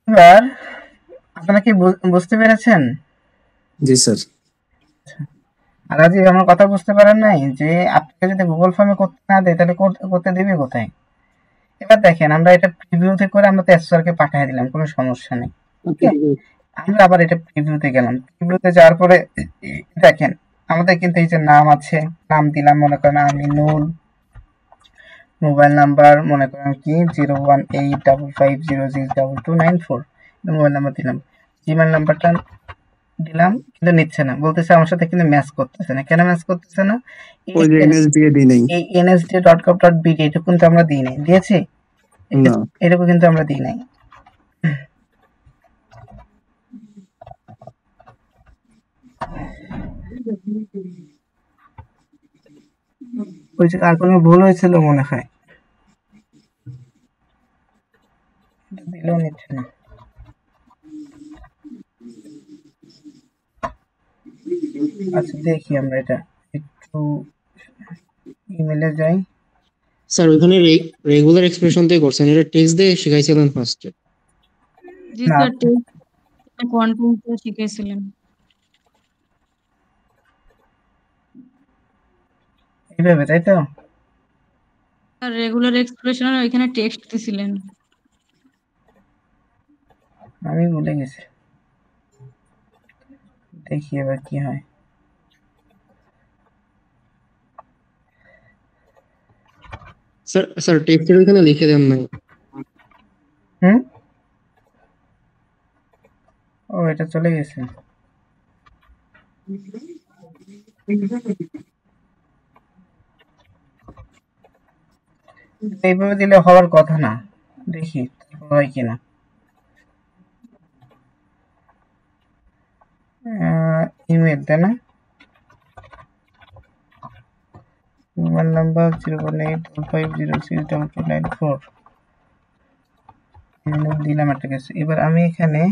এবার আপনারা কি বুঝতে পেরেছেন? জি স্যার। আর আজ আমার কথা বুঝতে পারেন নাই যে আপনাকে যদি গুগল ফর্মে করতে না দেয় তাহলে করতে দিবে কোথায়? এবার দেখেন, আমরা এটা প্রিভিউতে করে আমরা তো এসআরকে পাঠিয়ে দিলাম, কোনো সমস্যা নেই। আমরা আবার এটা প্রিভিউতে গেলাম, প্রিভিউতে যাওয়ার পরে দেখেন আমাদের কিন্তু এই যে নাম আছে, নাম দিলাম মনে করেন আমিনুল, মোবাইল নাম্বার মনে করেন কি 01855002294, মোবাইল নাম্বার দিলাম, জিমেল নাম্বারটা দিলাম, কিন্তু নিচ্ছে না, বলতেছে আমার সাথে কিন্তু ম্যাচ করতেছে না। কেন ম্যাচ করতেছে না? ওই যে এনএসডি দিই নাই। এই nsd.gov.bd এটুকু কিন্তু আমরা দিই নাই, দিয়েছি? না, এটুকু কিন্তু আমরা দিই নাই। ওই যে আর কোনো ভুল হয়েছিল মনে হয়, দিলেও নিচ্ছে না। আচ্ছা দেখি আমরা এটা একটু ইমেলে যাই। স্যার ওখানে রেগুলার এক্সপ্রেশন দিয়ে করছেন, এটা টেক্সট দিয়ে শিখাইছিলেন ফার্স্টে? জি না, স্যার, কোয়ান্টাম শিখেছিলেন। এইভাবে তাই তো? স্যার রেগুলার এক্সপ্রেশনের ওইখানে টেক্সট দিছিলেন। আমি ভুলে গেছি, দেখি এবার কি হয়। স্যার টেক্সটের ওখানে লিখে দেন নাই। ও এটা চলে গেছে। এইভাবে দিলে হওয়ার কথা না, দেখি হয় কিনা। ইমেল তাই না? মোবাইল নাম্বার 01855062294 দিলাম একটা কিছু। এবার আমি এখানে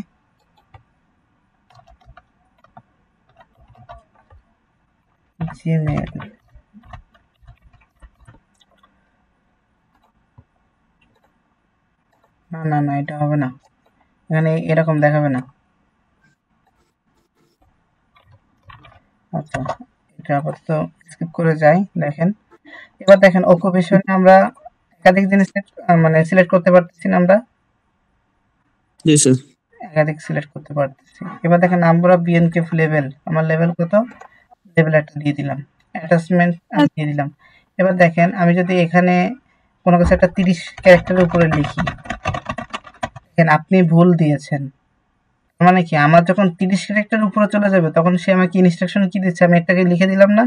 জিমেল, না না না এটা হবে না, এখানে এরকম দেখাবে না। আচ্ছা, এটা আপাতত স্কিপ করে যাই। দেখেন এবার দেখেন অকুপেশনে আমরা একাধিক জিনিস মানে সিলেক্ট করতে পারতেছি না, আমরা জি স্যার। একাধিক সিলেক্ট করতে পারতেছি। এবার দেখেন নাম্বার অফ বিএনকে লেভেল, আমার লেভেল কত, লেভেল একটা দিয়ে দিলাম, অ্যাটাচমেন্ট দিয়ে দিলাম। এবার দেখেন আমি যদি এখানে কোনো কিছু একটা 30 ক্যারেক্টারের উপরে লিখি, দেখেন আপনি ভুল দিয়েছেন, মানে কি আমার যখন 30 ক্যারেক্টার উপরে চলে যাবে তখন সে আমাকে ইনস্ট্রাকশন কি দিচ্ছে, আমি একটাকে লিখে দিলাম না,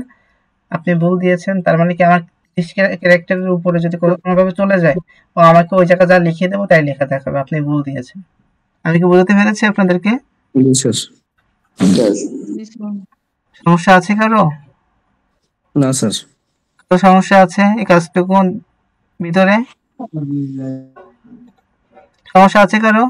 আপনি ভুল দিয়েছেন, তার মানে কি আমার 30 ক্যারেক্টারের উপরে যদি কোনোভাবে চলে যায় ও আমাকে ওই জায়গায় যা লিখে দেবো তাই লেখা দেখাবে আপনি ভুল দিয়েছেন। আমি কি বোঝাতে পেরেছি আপনাদেরকে? জি স্যার। জি স্যার। সমস্যা আছে কারো? না স্যার। কারো সমস্যা আছে এই কাজটুকু ভিতরে? সমস্যা আছে কারো?